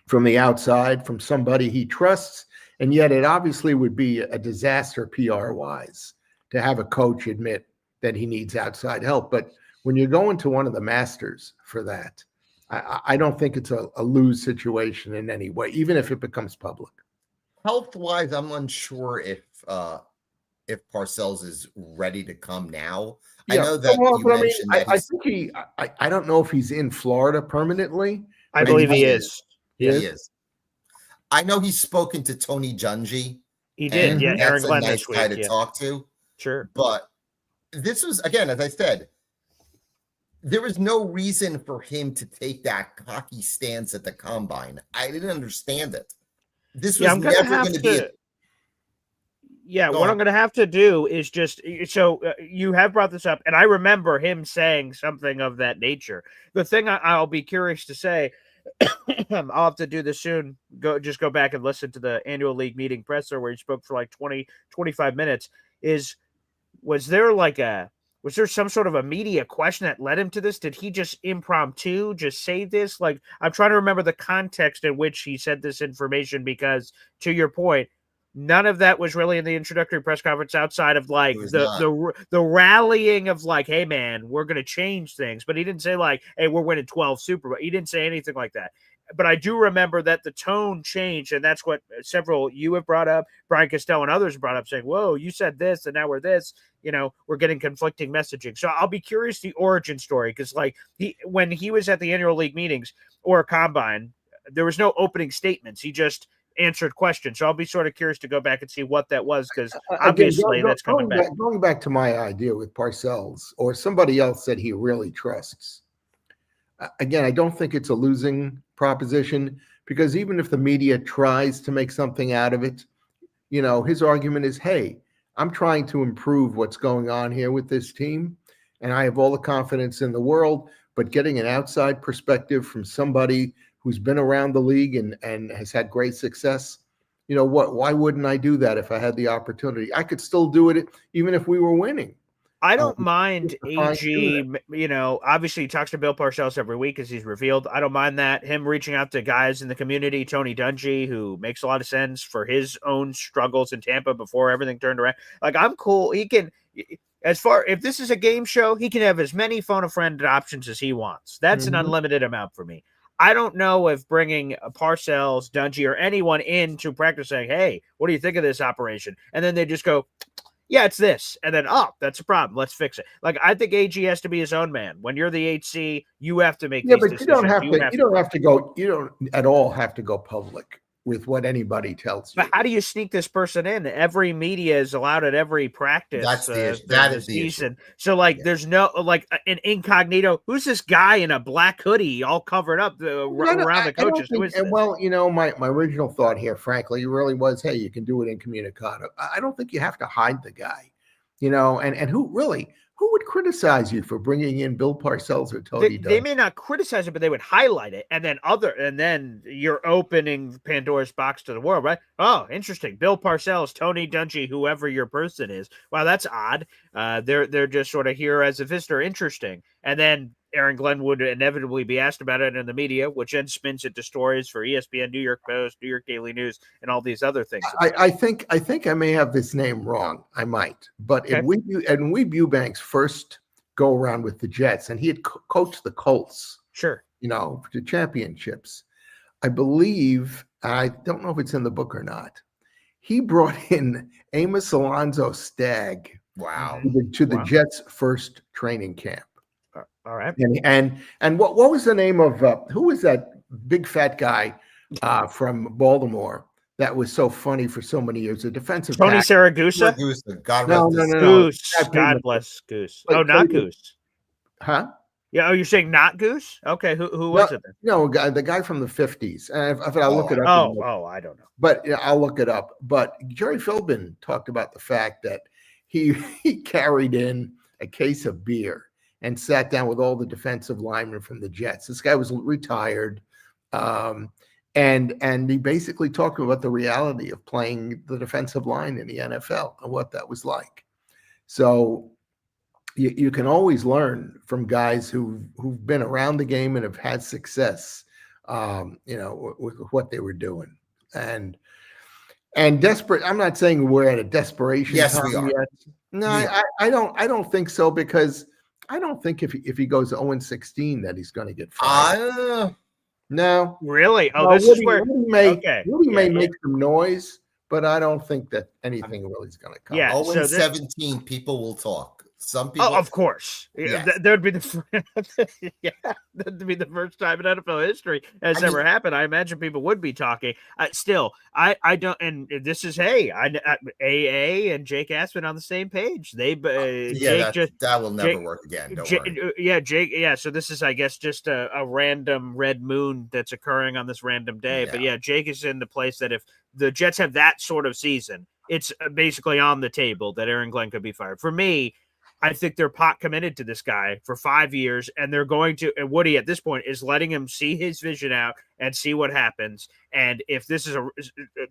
from the outside, from somebody he trusts. And yet it obviously would be a disaster PR-wise to have a coach admit that he needs outside help. But when you go into one of the masters for that, I don't think it's a lose situation in any way, even if it becomes public. Health-wise, I'm unsure if Parcells is ready to come now. Yeah. I know that you mentioned that I think I don't know if he's in Florida permanently. I believe he is. He is. I know he's spoken to Tony Dungy. He did, yeah. Aaron That's Glenn a nice this week, guy to talk to. Sure. But this was, again, as I said, there was no reason for him to take that cocky stance at the combine. I didn't understand it. This was never going to be what I'm going to have to do is just you have brought this up, and I remember him saying something of that nature. The thing I'll be curious to say, I'll have to do this soon. Go back and listen to the annual league meeting presser where he spoke for like 20-25 minutes. Was there some sort of a media question that led him to this? Did he just impromptu just say this? Like, I'm trying to remember the context in which he said this information, because to your point, none of that was really in the introductory press conference outside of like the rallying of like, hey man, we're going to change things. But he didn't say like, hey, we're winning 12 Super Bowl. He didn't say anything like that. but I do remember that the tone changed, and that's what several you have brought up, Brian Costello and others brought up, saying, "Whoa, you said this, and now we're this." We're getting conflicting messaging. So I'll be curious the origin story, because like when he was at the annual league meetings or combine, there was no opening statements. He just answered questions. So I'll be sort of curious to go back and see what that was, because obviously that's coming back. Going back to my idea with Parcells or somebody else that he really trusts. Again, I don't think it's a losing proposition, because even if the media tries to make something out of it, his argument is, hey, I'm trying to improve what's going on here with this team, and I have all the confidence in the world, but getting an outside perspective from somebody who's been around the league and has had great success, why wouldn't I do that if I had the opportunity? I could still do it even if we were winning. I don't mind AG, obviously he talks to Bill Parcells every week as he's revealed. I don't mind that. Him reaching out to guys in the community, Tony Dungy, who makes a lot of sense for his own struggles in Tampa before everything turned around. Like, I'm cool. He can, if this is a game show, he can have as many phone a friend options as he wants. That's an unlimited amount for me. I don't know if bringing Parcells, Dungy, or anyone in to practice saying, hey, what do you think of this operation? And then they just go, yeah, it's this. And then, that's a problem. Let's fix it. Like, I think AG has to be his own man. When you're the HC, you have to make these decisions. You don't at all have to go public with what anybody tells you. But how do you sneak this person in? Every media is allowed at every practice. That is the issue. So, there's no, an incognito. Who's this guy in a black hoodie all covered up around the coaches? My original thought here, frankly, really was, hey, you can do it incommunicado. I don't think you have to hide the guy, and who would criticize you for bringing in Bill Parcells or Tony Dungy? They may not criticize it, but they would highlight it, and then you're opening Pandora's box to the world, right? Oh, interesting. Bill Parcells, Tony Dungy, whoever your person is. Wow, that's odd. They're just sort of here as a visitor. Interesting. And then Aaron Glenn would inevitably be asked about it in the media, which then spins it to stories for ESPN, New York Post, New York Daily News, and all these other things. I think I may have this name wrong. I might, but okay. When Eubanks first go around with the Jets, and he had coached the Colts, sure, to championships. I believe, I don't know if it's in the book or not, he brought in Amos Alonzo Stagg. Wow, to the Jets' first training camp. All right. And what was the name of who was that big fat guy from Baltimore that was so funny for so many years? A defensive Tony Saragusa? No. Goose. God bless Goose. Not Goose. Huh? Yeah. Oh, you're saying not Goose? Okay. Who was it then? No, the guy from the 50s. And if I'll look it up. I don't know. But I'll look it up. But Jerry Philbin talked about the fact that he carried in a case of beer and sat down with all the defensive linemen from the Jets. This guy was retired. And he basically talked about the reality of playing the defensive line in the NFL and what that was like. So you can always learn from guys who've been around the game and have had success, with what they were doing. And desperate. I'm not saying we're at a desperation. Yes, time we are. yet. No, I don't think so, because I don't think if he goes 0-16 that he's going to get fired. No. Really? Oh, no, this is where Woody may make some noise, but I don't think that anything really is going to come. Yeah. 0-17, people will talk. Some people, of course, yes. That would be that'd be the first time in NFL history has ever happened. I imagine people would be talking. Still, I don't. And this is AA and Jake Aspen on the same page. They that will never work again. Don't worry. Jake. Yeah. So this is, I guess, just a random red moon that's occurring on this random day. Yeah. But Jake is in the place that if the Jets have that sort of season, it's basically on the table that Aaron Glenn could be fired. For me, I think they're pot committed to this guy for 5 years, and they're going to, and Woody at this point is letting him see his vision out and see what happens. And if this is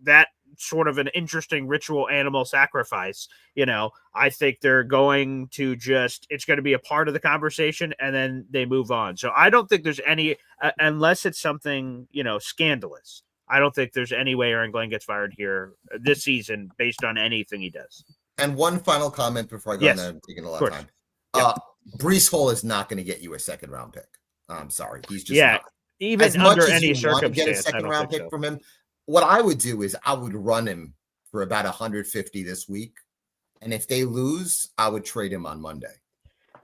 that sort of an interesting ritual animal sacrifice, I think they're going to it's going to be a part of the conversation, and then they move on. So I don't think there's any, unless it's something, scandalous, I don't think there's any way Aaron Glenn gets fired here this season based on anything he does. And one final comment before I go on there, I'm taking a lot of time. Breece Hall is not going to get you a second round pick. I'm sorry. He's just not. even as much under as any you want to get a circumstance, I second don't round think pick so. from him, what I would do is I would run him for about 150 this week. And if they lose, I would trade him on Monday.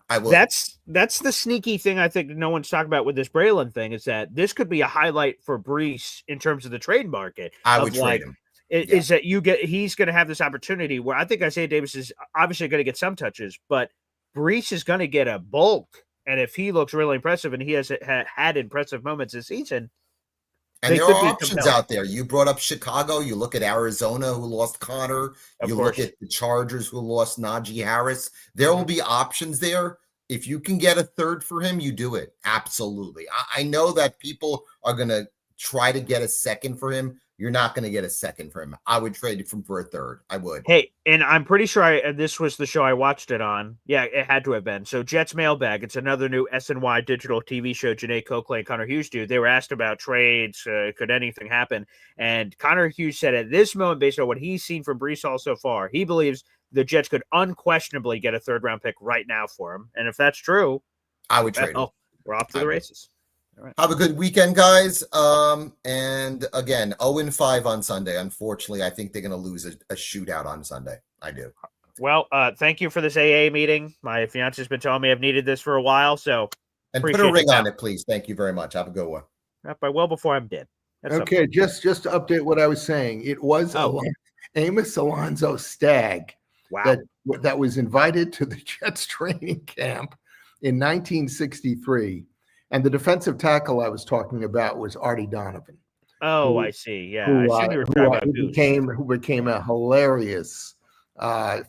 I would. That's the sneaky thing I think no one's talking about with this Braelon thing is that this could be a highlight for Brees in terms of the trade market. I would trade him. Is that he's going to have this opportunity where I think Isaiah Davis is obviously going to get some touches, but Brees is going to get a bulk. And if he looks really impressive and he has had impressive moments this season, and there are options out there. You brought up Chicago. You look at Arizona, who lost Connor. You look at the Chargers, who lost Najee Harris. There will be options there. If you can get a third for him, you do it. Absolutely. I know that people are going to try to get a second for him. You're not going to get a second for him. I would trade him for a third. I would. Hey, and I'm pretty sure this was the show I watched it on. Yeah, it had to have been. So Jets Mailbag. It's another new SNY digital TV show Janae Coakley and Connor Hughes do. They were asked about trades. Could anything happen? And Connor Hughes said at this moment, based on what he's seen from Brees Hall so far, he believes the Jets could unquestionably get a third-round pick right now for him. And if that's true, I would trade him. We're off to the races. All right. Have a good weekend, guys. And again, 0-5 on Sunday. Unfortunately, I think they're going to lose a shootout on Sunday. I do. Well, thank you for this AA meeting. My fiance's been telling me I've needed this for a while, so and put a ring on it, please. Thank you very much. Have a good one. Well before I'm dead. That's okay, just to update what I was saying. It was Amos Alonzo Stagg that was invited to the Jets training camp in 1963. And the defensive tackle I was talking about was Artie Donovan. Oh, I see. Yeah. Who became a hilarious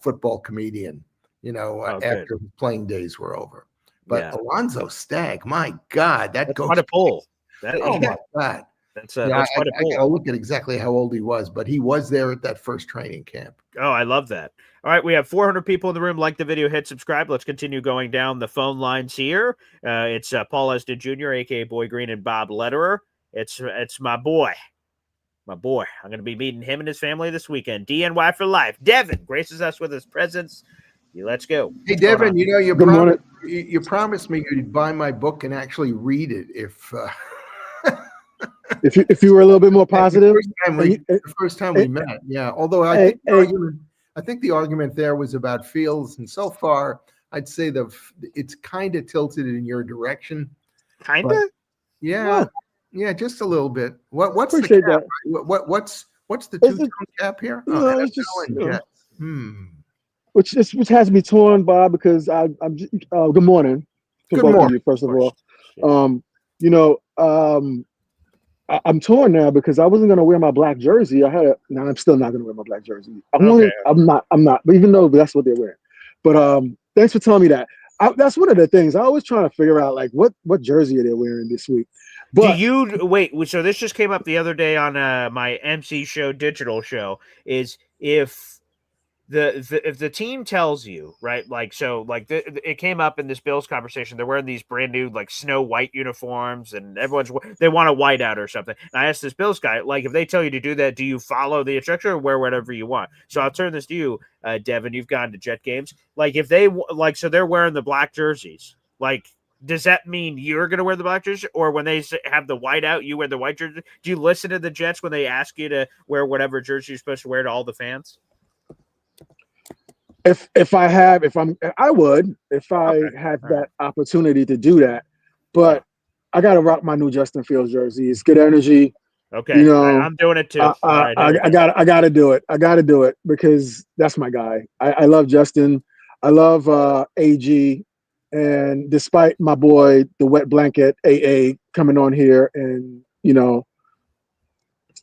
football comedian, after his playing days were over. But Alonzo Stagg, my God, that's quite a pull. My God. That's quite a pull. I'll look at exactly how old he was, but he was there at that first training camp. Oh, I love that. All right, we have 400 people in the room. Like the video, hit subscribe. Let's continue going down the phone lines here. It's Paul Esden Jr., a.k.a. Boy Green, and Bob Lederer. It's my boy. I'm going to be meeting him and his family this weekend. DNY for life. Devin graces us with his presence. Let's go. Hey, Devin, you promised me you'd buy my book and actually read it if you were a little bit more positive. The first time we met, yeah. Although I think the argument there was about Fields, and so far I'd say it's kind of tilted in your direction. Kind of, yeah, just a little bit. What's the cap? What's the two-tone cap here? It's just, which has me torn, Bob, because I'm. Good morning. Good morning. You, first of all, I'm torn now because I wasn't going to wear my black jersey. I'm still not going to wear my black jersey. I'm not, but even though that's what they're wearing. But thanks for telling me that. That's one of the things I was trying to figure out, like what jersey are they wearing this week. But do you wait? So this just came up the other day on my MC show, digital show. Is if the team tells you, right, it came up in this Bills conversation, they're wearing these brand new snow white uniforms and they want a whiteout or something. And I asked this Bills guy, if they tell you to do that, do you follow the instruction or wear whatever you want? So I'll turn this to you, Devin. You've gone to Jet games. If they so they're wearing the black jerseys, does that mean you're going to wear the black jersey, or when they have the whiteout, you wear the white jersey? Do you listen to the Jets when they ask you to wear whatever jersey you're supposed to wear to all the fans? I would have that opportunity to do that, but I got to rock my new Justin Fields jersey. It's good energy. Okay. I'm doing it too. I got to do it. I got to do it because that's my guy. I love Justin. I love AG. And despite my boy, the wet blanket AA coming on here and,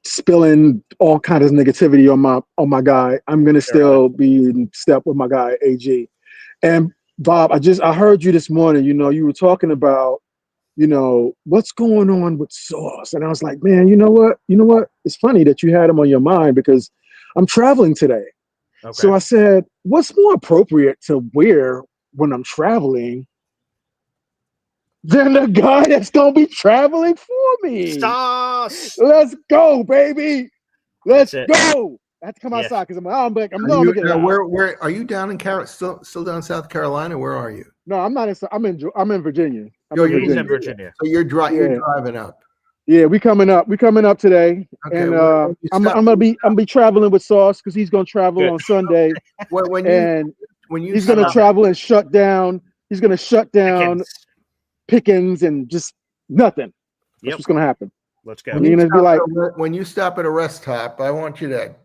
spilling all kinds of negativity on my guy, I'm gonna still be in step with my guy AG. And Bob, I heard you this morning. You were talking about what's going on with Sauce, and I was like, man, you know what? It's funny that you had him on your mind because I'm traveling today. Okay. So I said, what's more appropriate to wear when I'm traveling than the guy that's gonna be traveling for me? Sauce. Let's go, baby. Let's go. I have to come outside because I'm where are you down in still down in South Carolina? Where are you? No, I'm not. I'm in Virginia. He's in Virginia. So you're driving up. Yeah, we coming up. We coming up today, Okay, and when you I'm stop- gonna be traveling with Sauce because he's gonna travel Good. on Sunday, when you and he's stop- gonna travel and shut down. He's gonna shut down Pickens. Pickens and just nothing. That's Yep. what's gonna happen. Let's go. when You're you gonna be stop like, when you stop at a rest stop, I want you to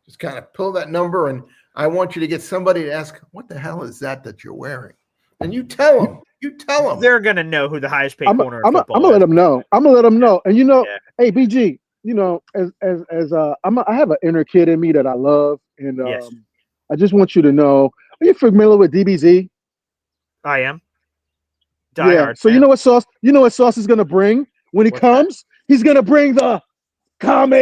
just kind of pull that number, and I want you to get somebody to ask, "What the hell is that you're wearing?" And you tell them. You tell them. They're gonna know who the highest paid I'm corner in gonna football let is. them know. I'm gonna let them know. And Yeah. hey BG, I have an inner kid in me that I love, and Yes. I just want you to know. Are you familiar with DBZ? I am. Yeah. So you know what Sauce? You know what Sauce is gonna bring when he What's that? comes? He's gonna bring the Kame.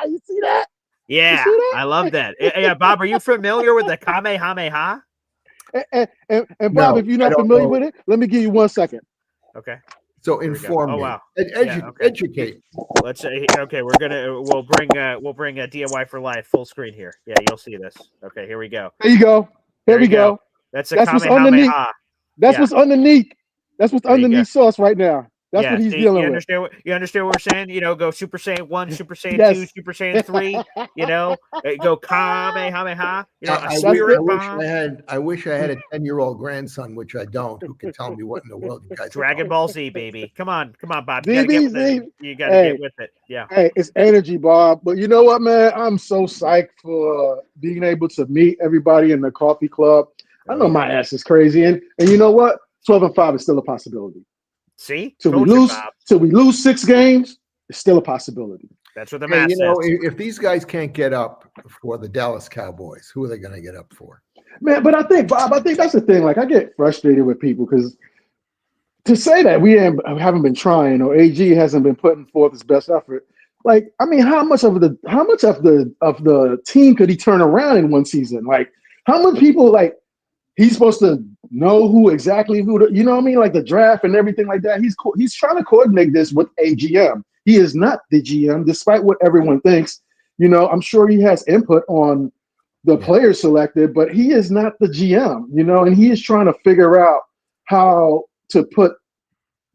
You see that? Yeah, see that? I love that. Yeah, Bob, are you familiar with the Kamehameha? And Bob, No, if you're I not don't familiar know. with it, let me give you 1 second. Okay. So Here we go. inform Oh, me. wow. Okay. Educate. Let's say okay, we'll bring a DIY for life full screen here. Yeah, you'll see this. Okay, here we go. There you go. Here There we you go. go. That's a That's what's underneath. Kamehameha. That's Yeah. what's underneath. That's what's There you underneath Sauce right now. That's Yeah, what he's see, dealing with. you understand what we're saying? Go Super Saiyan 1, Super Saiyan 2, Yes. Super Saiyan 3, go Kamehameha, a I spirit wish bomb. I wish I had a 10-year-old grandson, which I don't, who can tell me what in the world you guys are Dragon talking Ball Z, baby. Come on, Bob. You gotta get with it. You gotta Hey. get with it. Yeah. Hey, it's energy, Bob. But you know what, man? I'm so psyched for being able to meet everybody in the coffee club. I know my ass is crazy, and you know what? 12-5 is still a possibility. See? Till we Told you, lose, Bob. till we lose 6 games, it's still a possibility. That's what the Hey, math says. if these guys can't get up for the Dallas Cowboys, who are they going to get up for? Man, but Bob, I think that's the thing. Like, I get frustrated with people because to say that we haven't been trying or AG hasn't been putting forth his best effort. Like, I mean, how much of the team could he turn around in one season? Like, how many people like he's supposed to know who you know what I mean? Like the draft and everything like that. He's trying to coordinate this with a GM. He is not the GM, despite what everyone thinks. I'm sure he has input on the players selected, but he is not the GM, and he is trying to figure out how to put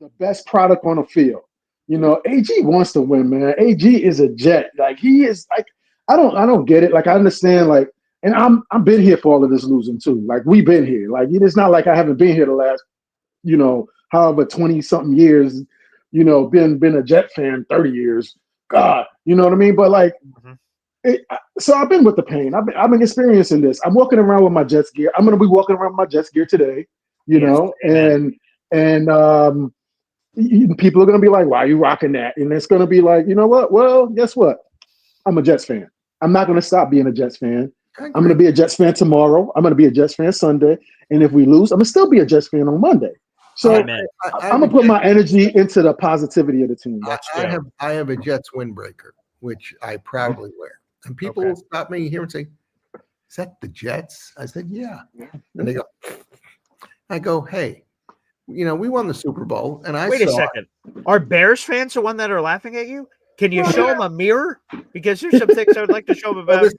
the best product on the field. AG wants to win, man. AG is a Jet. Like he is like, I don't get it. Like I understand, like, and I've been here for all of this losing too. Like we've been here. Like it's not like I haven't been here the last, however 20-something years, been a Jet fan 30 years. God, you know what I mean? But like so I've been with the pain. I've been experiencing this. I'm walking around with my Jets gear. I'm gonna be walking around with my Jets gear today, and people are gonna be like, why are you rocking that? And it's gonna be like, you know what? Well, guess what? I'm a Jets fan. I'm not gonna stop being a Jets fan. I'm gonna be a Jets fan tomorrow. I'm gonna be a Jets fan Sunday. And if we lose, I'm gonna still be a Jets fan on Monday. So I'm gonna put my energy into the positivity of the team. I have a Jets windbreaker, which I proudly wear. And people will stop me here and say, is that the Jets? I said, yeah. And they go, I go, hey, we won the Super Bowl. And Wait a second. Are Bears fans the one that are laughing at you? Can you show them a mirror? Because there's some things I would like to show them about. This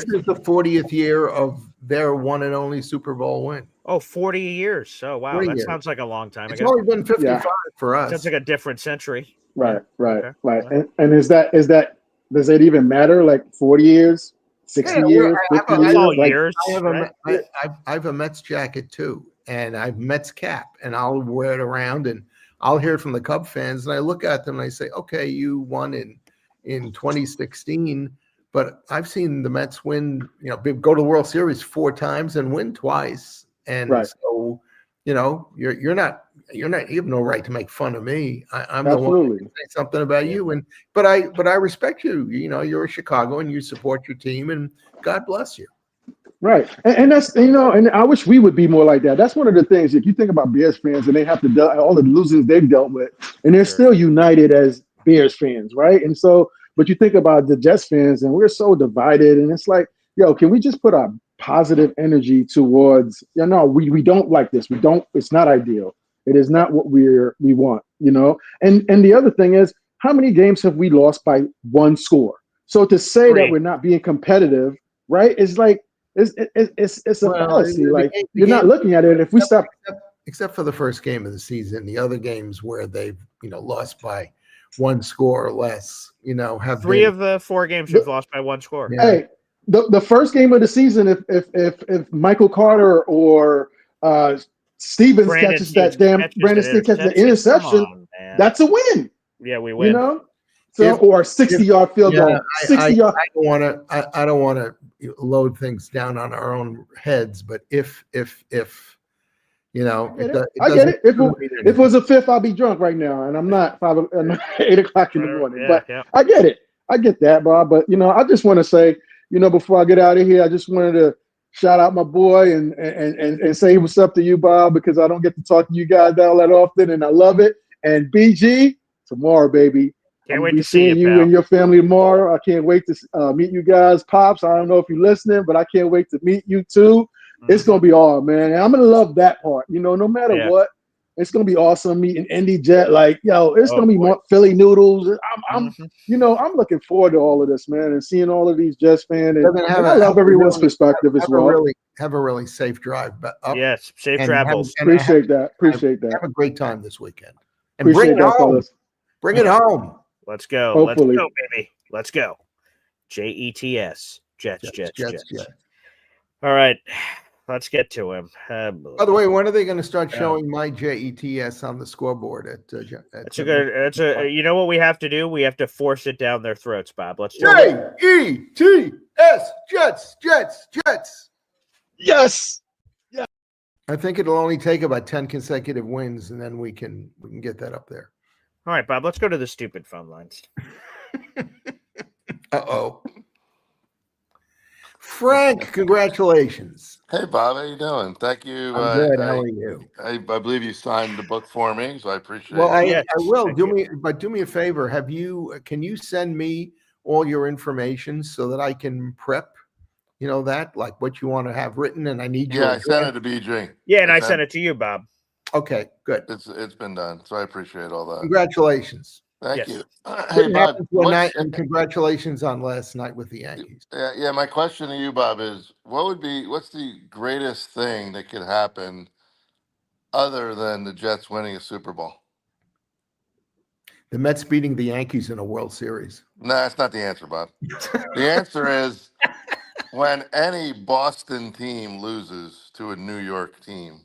is the 40th year of their one and only Super Bowl win. Oh, 40 years. Oh, wow. That sounds like a long time. It's only been 55 for us. Sounds like a different century. Right. And is that does it even matter? Like 40 years, 60 years, 50 years? I have a Mets jacket too, and I have Mets cap, and I'll wear it around, and I'll hear it from the Cub fans, and I look at them and I say, okay, you won in 2016, but I've seen the Mets win, go to the World Series 4 times and win twice, and so you have no right to make fun of me. I'm the one to say something about you, but I respect you. You're a Chicago and you support your team, and God bless you. Right. And that's, and I wish we would be more like that. That's one of the things, if you think about Bears fans and they have to all the losings they've dealt with, and they're still united as Bears fans, right? And so, but you think about the Jets fans and we're so divided, and it's like, can we just put our positive energy towards, we don't like this. It's not ideal. It is not what we want, And the other thing is, how many games have we lost by 1 score? So to say that we're not being competitive, right, is like, it's a fallacy. Like you're not looking at it. If we stop, except for the first game of the season, the other games where they've lost by one score or less, have 3 been, of the 4 games we've lost by 1 score. Yeah. Hey, the first game of the season, if Michael Carter or Stevens Brandon catches that Stevens damn Brandon Stevens catches the Come interception, on, man. that's a win. Yeah, we win. So or a 60-yard field goal. 60-yard. I don't want to load things down on our own heads, but if I get it. If it was a fifth, I'll be drunk right now, and I'm not 8 o'clock in the morning. Yeah, but yeah. I get it. I get that, Bob. But I just want to say, before I get out of here, I just wanted to shout out my boy and say what's up to you, Bob, because I don't get to talk to you guys all that often, and I love it. And BG, tomorrow, baby. Can't I'm wait gonna be to see seeing you, you pal. and your family tomorrow. I can't wait to meet you guys, Pops. I don't know if you're listening, but I can't wait to meet you too. It's gonna be all, man. And I'm gonna love that part. No matter what, it's gonna be awesome meeting Indy Jet. Like, it's gonna be more Philly noodles. I'm looking forward to all of this, man, and seeing all of these Jets fans. And I love everyone's perspective as well. Have a really safe drive up. Yes, safe travels. Appreciate that. Have a great time this weekend. And Appreciate that, fellas. Bring it home. Let's go. Hopefully. Let's go, baby. Let's go. Jets. Jets. All right. Let's get to him. By the way, when are they going to start showing my JETS on the scoreboard It's a good. It's a. You know what we have to do? We have to force it down their throats, Bob. Let's do it. JETS. Jets. Yes. Yeah. I think it'll only take about 10 consecutive wins, and then we can get that up there. All right, Bob. Let's go to the stupid phone lines. Uh-oh. Frank, congratulations. Hey, Bob, how you doing? Thank you. I'm good. How are you? I believe you signed the book for me, so I appreciate it. Yes, I will. Do me a favor. Can you send me all your information so that I can prep? That, like what you want to have written, and I need you. Yeah, I sent it to BG. Yeah, and I sent it to you, Bob. Okay, good. It's been done, so I appreciate all that. Congratulations. Thank you. Hey, Bob, and congratulations on last night with the Yankees. Yeah. My question to you, Bob, is what's the greatest thing that could happen other than the Jets winning a Super Bowl? The Mets beating the Yankees in a World Series. No, that's not the answer, Bob. The answer is when any Boston team loses to a New York team.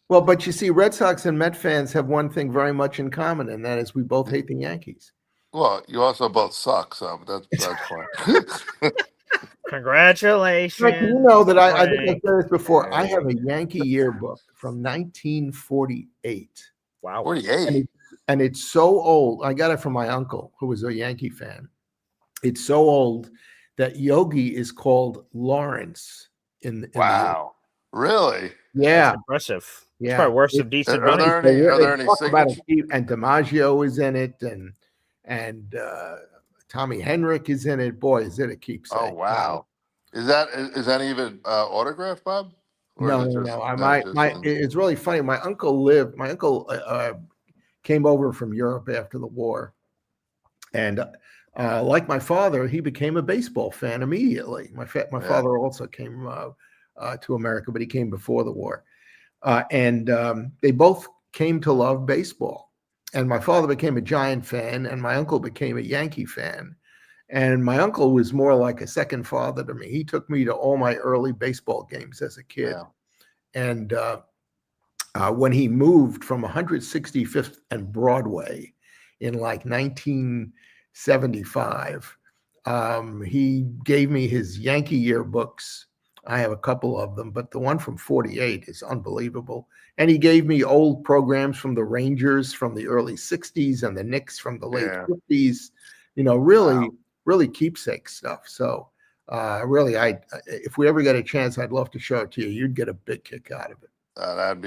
Well, but you see, Red Sox and Met fans have one thing very much in common, and that is we both hate the Yankees. Well, you also both suck, so that's fine. Congratulations. Rick, you know that I think I said this before. I have a Yankee yearbook from 1948. Wow. 48. And it's so old. I got it from my uncle, who was a Yankee fan. It's so old that Yogi is called Lawrence in wow. Really? Yeah. That's impressive. Yeah. It's probably worth some decent money. Are there any and DiMaggio is in it, and Tommy Henrik is in it. Boy, is it a keepsake. Oh wow. Is any of it autographed, Bob? Or No. It's really funny. My uncle came over from Europe after the war, and like my father, he became a baseball fan immediately. My father also came to America, but he came before the war. And they both came to love baseball. And my father became a Giant fan, and my uncle became a Yankee fan. And my uncle was more like a second father to me. He took me to all my early baseball games as a kid. Yeah. And when he moved from 165th and Broadway in like 1975, he gave me his Yankee yearbooks. I have a couple of them, but the one from 48 is unbelievable. And he gave me old programs from the Rangers from the early 60s and the Knicks from the late 50s, really keepsake stuff. So if we ever get a chance, I'd love to show it to you. You'd get a big kick out of it. That'd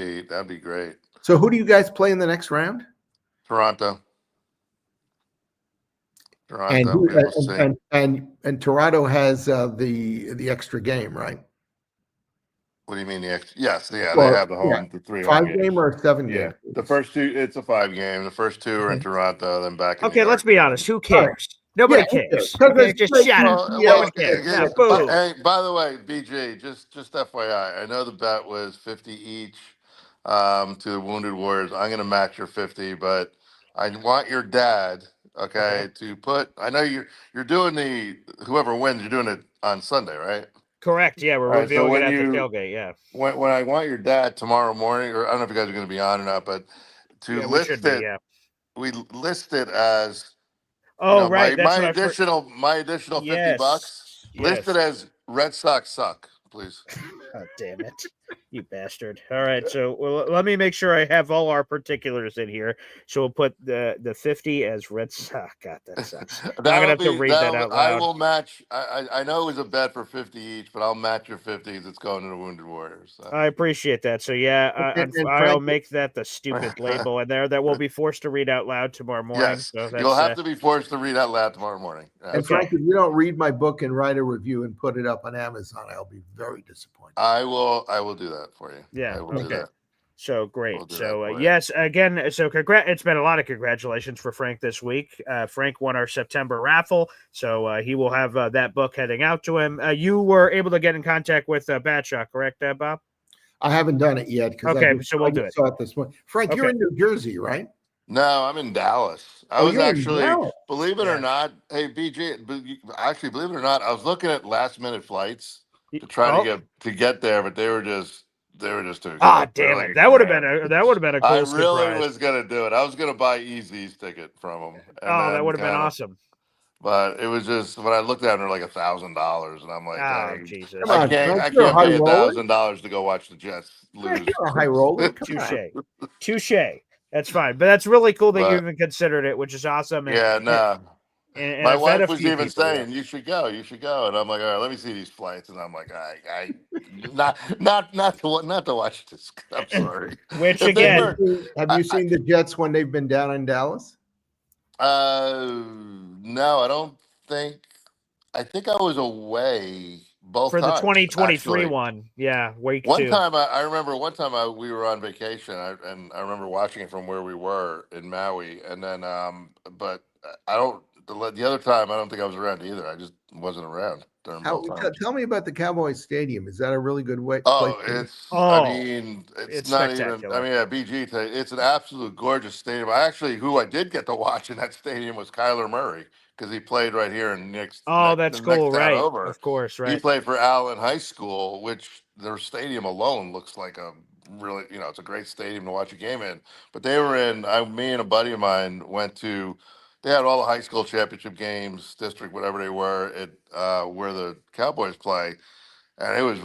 be great. So who do you guys play in the next round? Toronto. And Toronto has the extra game, right? What do you mean the extra? Yes, they have the home, the 3 5 game or 7 game. The first 2, it's a 5 game. The first 2 are in Toronto, then back. Okay, let's be honest. Who cares? Nobody cares. Okay, just shut up. Hey, by the way, BG, just FYI, I know the bet was 50 each. to the Wounded Warriors. I'm going to match your 50, but I want your dad, okay, to put. I know you're doing the whoever wins. You're doing it on Sunday, right? Correct. Yeah, we're All right, so reviewing it when at the you tailgate. Yeah. when I want your dad tomorrow morning, or I don't know if you guys are going to be on or not, but to Yeah, we should list be. it, Yeah. we list it as Oh, right. That's my what I additional $50 Yes. listed Yes. as Red Sox suck, please. Oh, damn it. You bastard. All right. So let me make sure I have all our particulars in here. So we'll put the 50 as Red Sox. God, that sucks. I'm going to have to read that out I loud. will match. I know it was a bet for 50 each, but I'll match your 50s. It's going to the Wounded Warriors. So. I appreciate that. So yeah, And I'll Frank, make that the stupid label in there that we'll be forced to read out loud tomorrow morning. Yes, So that's, you'll have to be forced to read out loud tomorrow morning. and Okay. Frank, if you don't read my book and write a review and put it up on Amazon, I'll be very disappointed. I will do that for you. Yeah. I will do Okay. that. So great. We'll do So that for you. yes, again, so it's been a lot of congratulations for Frank this week. Frank won our September raffle, so he will have that book heading out to him. You were able to get in contact with Batshot, correct, Bob? I haven't done it yet because Okay, so we'll I do just it. saw it this morning. Frank, Okay. you're in New Jersey, right? No, I'm in Dallas. I Oh, was you're in actually, Dallas. believe it Yeah. or not, hey BJ, actually, believe it or not, I was looking at last minute flights to try to get there, but they were just too expensive. Ah, They were damn like it! $1 grand. That would have been a I cool really surprise. was gonna do it. I was gonna buy Easy's ticket from them, and Oh, that then would have been kind of. awesome. But it was just when I looked at it, they're like $1,000, and I'm like, Oh, Jesus. Come on, Frank, I you're a can't high pay roller. $1,000 to go watch the Jets Frank, lose. you're a high roller. Come on. Touche. That's fine, but that's really cool that you But even considered it, which is awesome. yeah, no. And My I've had a wife was few even people. Yeah. saying, "You should go, and I'm like, "All right, let me see these flights," and I'm like, "I not to watch this." I'm sorry. Which If they again, were- Have you seen the Jets when they've been down in Dallas? no, I don't think. I think I was away both for the times. 2023 Actually, one, yeah, week one 2. time I remember we were on vacation, and I remember watching it from where we were in Maui, and then but I don't. The other time, I don't think I was around either. I just wasn't around during both times. Tell me about the Cowboys Stadium. Is that a really good place? Oh, to- it's. I Oh, mean, it's it's not even. I spectacular. mean, yeah, BG. It's an absolute gorgeous stadium. Who I did get to watch in that stadium was Kyler Murray because he played right here in Oh, that's the cool, next town right? over. Of course, He right? played for Allen High School, which their stadium alone looks like a really, it's a great stadium to watch a game in. But they were me and a buddy of mine went to. They had all the high school championship games, district, whatever they were, at where the Cowboys play. And it was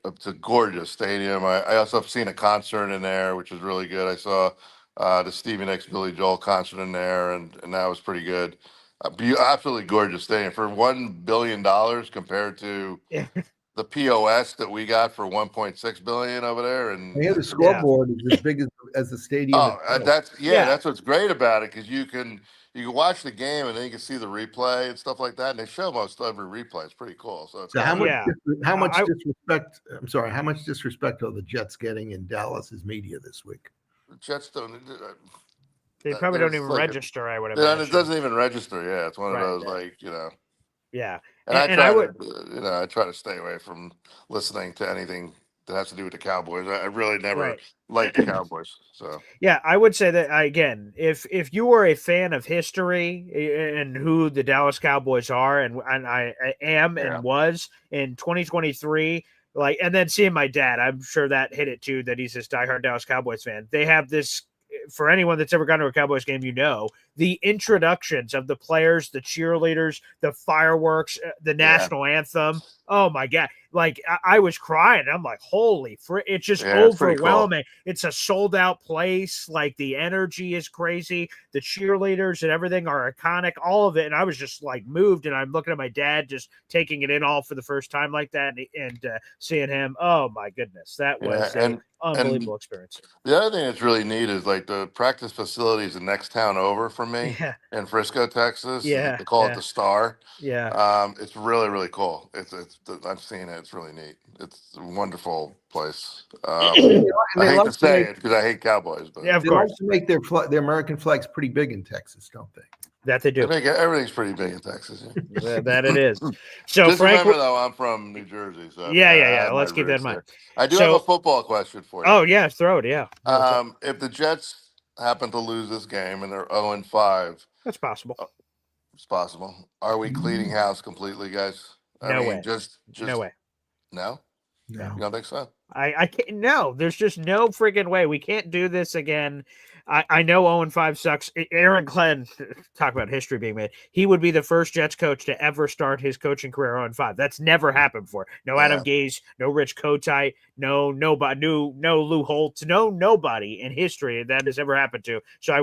it's a gorgeous stadium. I also have seen a concert in there, which was really good. I saw the Stevie Nicks, Billy Joel concert in there, and that was pretty good. Absolutely gorgeous stadium for $1 billion compared to Yeah. the POS that we got for 1.6 billion over there. And I hear the scoreboard is as big as the stadium. oh, itself. that's what's great about it because you can watch the game and then you can see the replay and stuff like that. And they show most every replay. It's pretty cool. So, So how much Yeah. how much I- disrespect? I'm sorry. How much disrespect are the Jets getting in Dallas's media this week? the Jets don't. They probably don't there's even like a- register, I would Yeah, imagine. and it doesn't even register. Yeah, it's one of Right, those yeah. Yeah. And I And try I would I try to stay away from listening to anything that has to do with the Cowboys. I really never Right. liked the Cowboys. So Yeah, I would say that again, if you were a fan of history and who the Dallas Cowboys are, and I am Yeah. and was in 2023, like, and then seeing my dad, I'm sure that hit it too. That he's this diehard Dallas Cowboys fan. They have this. For anyone that's ever gone to a Cowboys game, the introductions of the players, the cheerleaders, the fireworks, the national anthem. Oh my God. Like I was crying. I'm like, holy it's just it's pretty cool. overwhelming. It's a sold out place. Like the energy is crazy. The cheerleaders and everything are iconic, all of it. And I was just like moved. And I'm looking at my dad just taking it in all for the first time like that and seeing him. Oh my goodness. That was an unbelievable experience. The other thing that's really neat is like the practice facilities the next town over from me in Frisco, Texas. Yeah. They call it the Star. Yeah. It's really, really cool. I've seen it. It's really neat. It's a wonderful place. I hate to say it because I hate Cowboys, but yeah, of They course. like to make their American flags pretty big in Texas, don't they? That they do. Everything's pretty big in Texas. Yeah. That it is. So Just Frank, remember, though, I'm from New Jersey, so yeah. I have my Let's keep that in roots mind. there. I do have a football question for you. Oh yeah, throw it. Yeah. No, what's up? If the Jets happen to lose this game and they're 0-5, That's possible. it's possible. Are we cleaning house completely, guys? No way. Just No way. No? No. You don't think so? I can't. No, there's just no freaking way. We can't do this again. I know 0-5 sucks. Aaron Glenn, talk about history being made. He would be the first Jets coach to ever start his coaching career 0-5. That's never happened before. No Adam Gase, no Rich Kotite, no nobody, no Lou Holtz, no nobody in history that has ever happened to. So I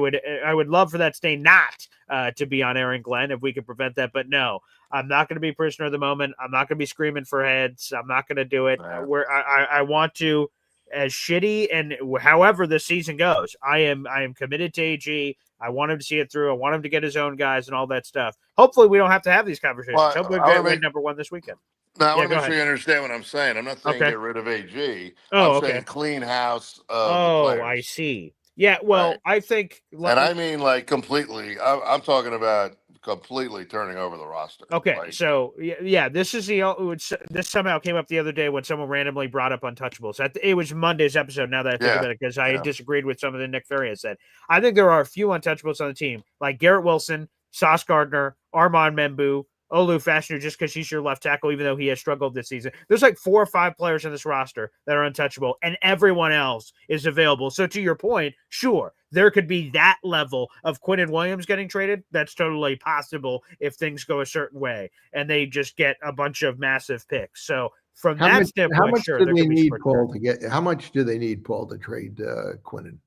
would love for that stay not to be on Aaron Glenn if we could prevent that. But no, I'm not going to be prisoner of the moment. I'm not going to be screaming for heads. I'm not going to do it. I want to. As shitty and however the season goes, I am committed to AG. I want him to see it through. I want him to get his own guys and all that stuff. Hopefully, we don't have to have these conversations. Well, Hopefully, we win number one this weekend. Now, I want to make sure you understand what I'm saying. I'm not saying get rid of AG. I'm saying clean house of the players. I see. Yeah, well, I think... And I mean, like, completely. I'm talking about completely turning over the roster. Okay, so, yeah, this is this somehow came up the other day when someone randomly brought up Untouchables. It was Monday's episode, now that I think about it, because I disagreed with some of the Nick Ferrier said. I think there are a few Untouchables on the team, like Garrett Wilson, Sauce Gardner, Armand Membu, Olu Fashanu, just because he's your left tackle, even though he has struggled this season. There's like 4 or 5 players in this roster that are untouchable, and everyone else is available. So to your point, sure, there could be that level of Quinnen Williams getting traded. That's totally possible if things go a certain way, and they just get a bunch of massive picks. So from that standpoint, how much sure, do they need Paul to get? How much do they need Paul to trade Quinnen?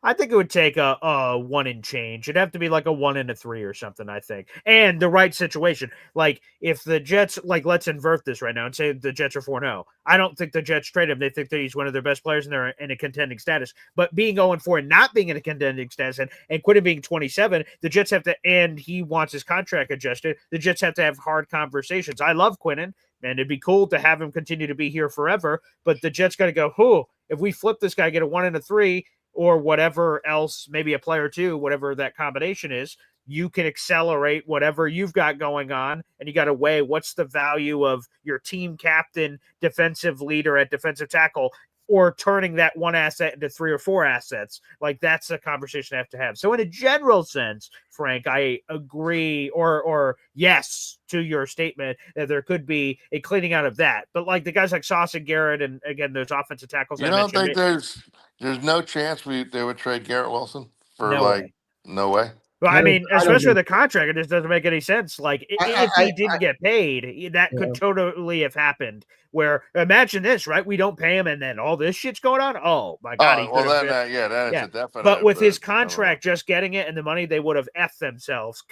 I think it would take a 1 and change. It'd have to be like a 1 and a 3 or something, I think. And the right situation. Like, if the Jets, like, let's invert this right now and say the Jets are 4-0. I don't think the Jets trade him. They think that he's one of their best players and they're in a contending status. But being 0-4 and not being in a contending status and Quinnen being 27, the Jets have to, and he wants his contract adjusted, the Jets have to have hard conversations. I love Quinnen, and it'd be cool to have him continue to be here forever. But the Jets got to go, if we flip this guy, get a 1 and a 3, or whatever else, maybe a player too, whatever that combination is, you can accelerate whatever you've got going on, and you got to weigh what's the value of your team captain, defensive leader at defensive tackle, or turning that one asset into 3 or 4 assets. Like, that's a conversation I have to have. So in a general sense, Frank, I agree or yes to your statement that there could be a cleaning out of that. But like the guys like Sauce and Garrett, and again, those offensive tackles. You don't think there's no chance they would trade Garrett Wilson for no way? Well, I mean, especially the contract, it just doesn't make any sense. Like, if he didn't get paid, that could totally have happened. Where, imagine this, right? We don't pay him, and then all this shit's going on. Oh my God! That's a definite. But with his contract, just getting it and the money, they would have effed themselves,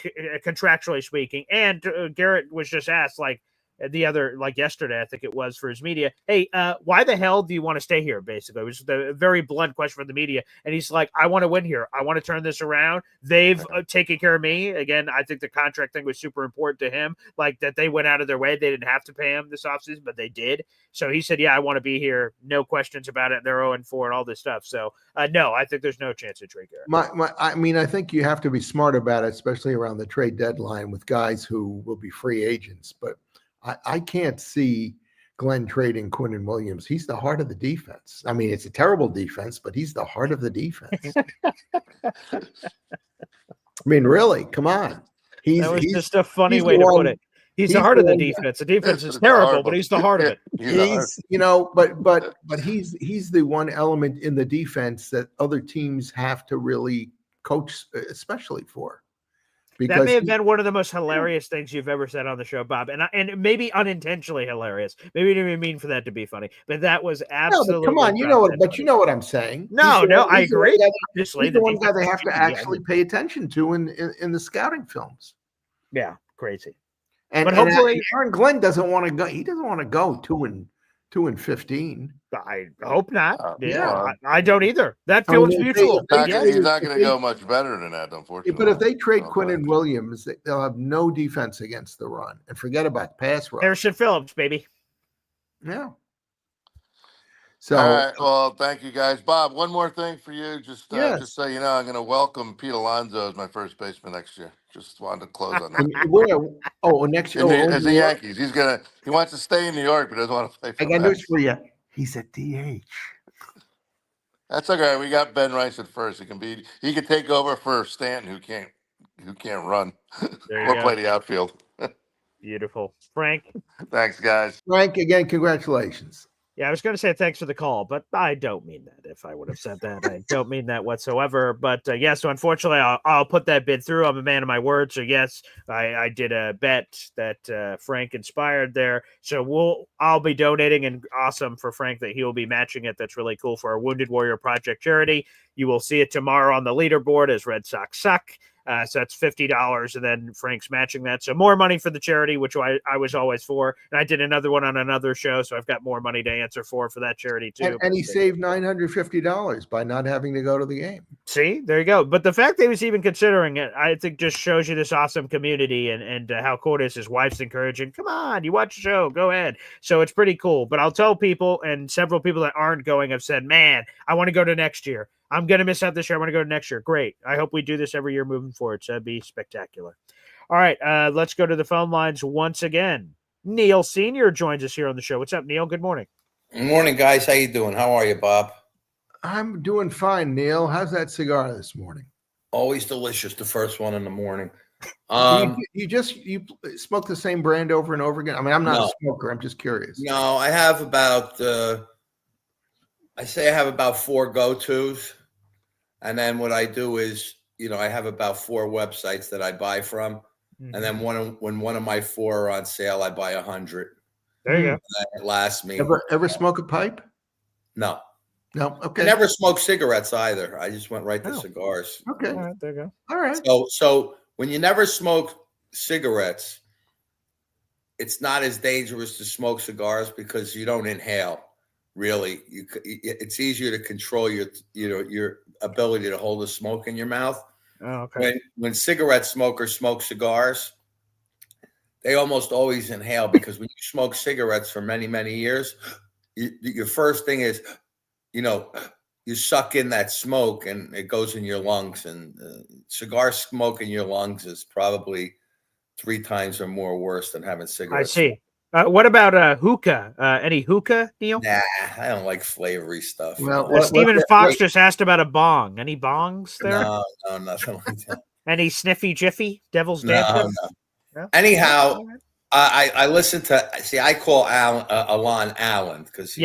contractually speaking. And Garrett was just asked, like, yesterday, I think it was, for his media, hey, why the hell do you want to stay here? Basically, it was a very blunt question from the media. And he's like, I want to win here. I want to turn this around. They've taken care of me. Again, I think the contract thing was super important to him, like that they went out of their way. They didn't have to pay him this offseason, but they did. So he said, yeah, I want to be here. No questions about it. They're 0-4 and all this stuff. So no, I think there's no chance to trade Garrett. I think you have to be smart about it, especially around the trade deadline with guys who will be free agents. But I can't see Glenn trading Quinnen Williams. He's the heart of the defense. I mean, it's a terrible defense, but he's the heart of the defense. I mean, really, come on. He's just a funny way to put it. He's the heart of the defense. The defense is terrible, but he's the heart of it. But he's the one element in the defense that other teams have to really coach, especially for. Because that may have been one of the most hilarious things you've ever said on the show, Bob, and maybe unintentionally hilarious. Maybe you didn't even mean for that to be funny, but that was absolutely. No, come on, you know what? But you know what I'm saying. No, I agree. He's the one guy they have to actually pay attention to in the scouting films. Yeah, crazy. But hopefully, Aaron Glenn doesn't want to go. He doesn't want to go 2-15. I hope not. I don't either. That feels mutual. He's not going to go much better than that, unfortunately. But if they trade Quinnen Williams, they'll have no defense against the run, and forget about the pass rush. Harrison Phillips, baby. Yeah. So All right. Well, thank you guys. Bob, one more thing for you. Just yes. so you know, I'm going to welcome Pete Alonso as my first baseman next year. Just wanted to close on that. Where? Oh, next. As the New York? Yankees, he wants to stay in New York, but doesn't want to play for I the got news Mets. for you. He's a DH. That's okay. We got Ben Rice at first. He can take over for Stanton, who can't run There you or go. play the outfield. Beautiful. Frank? Thanks, guys. Frank, again, congratulations. Yeah, I was going to say thanks for the call, but I don't mean that. If I would have said that, I don't mean that whatsoever. But yeah, so unfortunately, I'll put that bid through. I'm a man of my word. So yes, I did a bet that Frank inspired there. So I'll be donating, and awesome for Frank that he will be matching it. That's really cool for our Wounded Warrior Project charity. You will see it tomorrow on the leaderboard as Red Sox suck. So that's $50, and then Frank's matching that. So more money for the charity, which I was always for. And I did another one on another show, so I've got more money to answer for that charity too. And he saved $950 by not having to go to the game. See, there you go. But the fact that he was even considering it, I think just shows you this awesome community and how cool it is. His wife's encouraging, come on, you watch the show, go ahead. So it's pretty cool. But I'll tell people, and several people that aren't going have said, man, I want to go to next year. I'm going to miss out this year. I want to go to next year. Great. I hope we do this every year moving forward. So that'd be spectacular. All right. Let's go to the phone lines once again. Neil Sr. joins us here on the show. What's up, Neil? Good morning. Good morning, guys. How you doing? How are you, Bob? I'm doing fine, Neil. How's that cigar this morning? Always delicious. The first one in the morning. You smoke the same brand over and over again? I mean, I'm not a smoker. I'm just curious. No, I have about I have about 4 go-tos. And then what I do is, I have about 4 websites that I buy from. Mm-hmm. And then when one of my 4 are on sale, I buy 100. There you go. It lasts me. Ever smoke a pipe? No. No. Okay. I never smoked cigarettes either. I just went right to cigars. Okay. All right, there you go. All right. So when you never smoke cigarettes, it's not as dangerous to smoke cigars because you don't inhale. Really, it's easier to control your ability to hold the smoke in your mouth. Oh, okay. When cigarette smokers smoke cigars, they almost always inhale because when you smoke cigarettes for many, many years, your first thing is, you suck in that smoke and it goes in your lungs. And cigar smoke in your lungs is probably 3 times or more worse than having cigarettes. I see. What about hookah? Any hookah, Neil? Nah, I don't like flavory stuff. Well, Stephen Fox just asked about a bong. Any bongs there? No, nothing like that. Any sniffy jiffy? Devil's Dancing? No. Anyhow, I listen to. I call Alon Allen because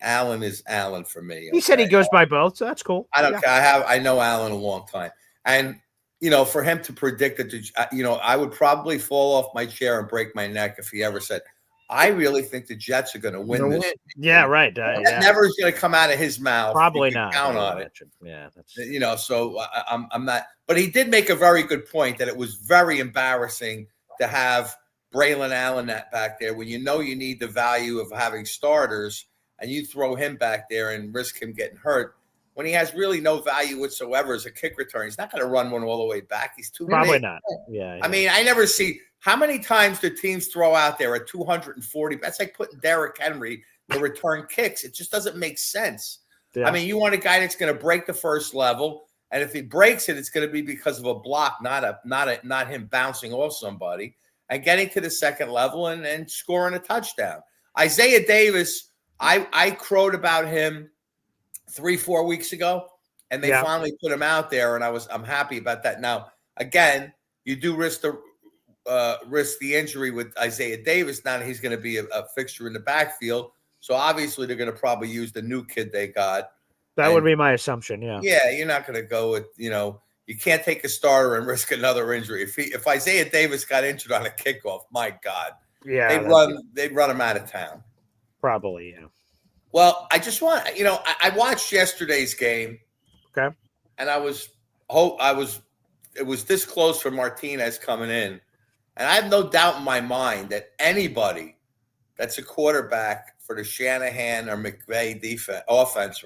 Allen is Allen for me. He said he goes by both, so that's cool. I don't care. I know Allen a long time, and for him to predict that, I would probably fall off my chair and break my neck if he ever said, I really think the Jets are going to win this. Yeah, right. That never is going to come out of his mouth. Probably not. Count on it. Yeah, that's... So I'm not. But he did make a very good point that it was very embarrassing to have Braelon Allen back there when you need the value of having starters, and you throw him back there and risk him getting hurt when he has really no value whatsoever as a kick return. He's not going to run one all the way back. He's too probably big. Not. Yeah. I mean, I never see how many times do teams throw out there at 240. That's like putting Derrick Henry to return kicks. It just doesn't make sense. Yeah. I mean, you want a guy that's going to break the first level, and if he breaks it, it's going to be because of a block, not him bouncing off somebody and getting to the second level and scoring a touchdown. Isaiah Davis, I crowed about him 3-4 weeks ago, and they finally put him out there, and I'm happy about that. Now, again, you do risk the injury with Isaiah Davis. Now he's going to be a fixture in the backfield, so obviously they're going to probably use the new kid they got. That would be my assumption. Yeah. Yeah, you're not going to go with you can't take a starter and risk another injury. If Isaiah Davis got injured on a kickoff, my God, they'd run him out of town. Probably, yeah. Well, I just want I watched yesterday's game. Okay. And it was this close for Martinez coming in. And I have no doubt in my mind that anybody that's a quarterback for the Shanahan or McVay offense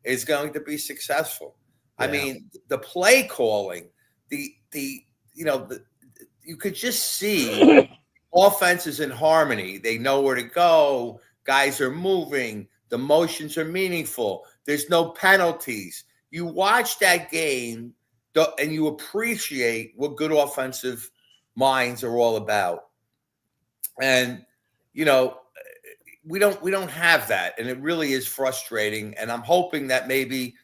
is going to be successful. Yeah. I mean, the play calling, you could just see offenses in harmony. They know where to go. Guys are moving. The motions are meaningful. There's no penalties. You watch that game and you appreciate what good offensive minds are all about. And, you know, we don't have that. And it really is frustrating. And I'm hoping that maybe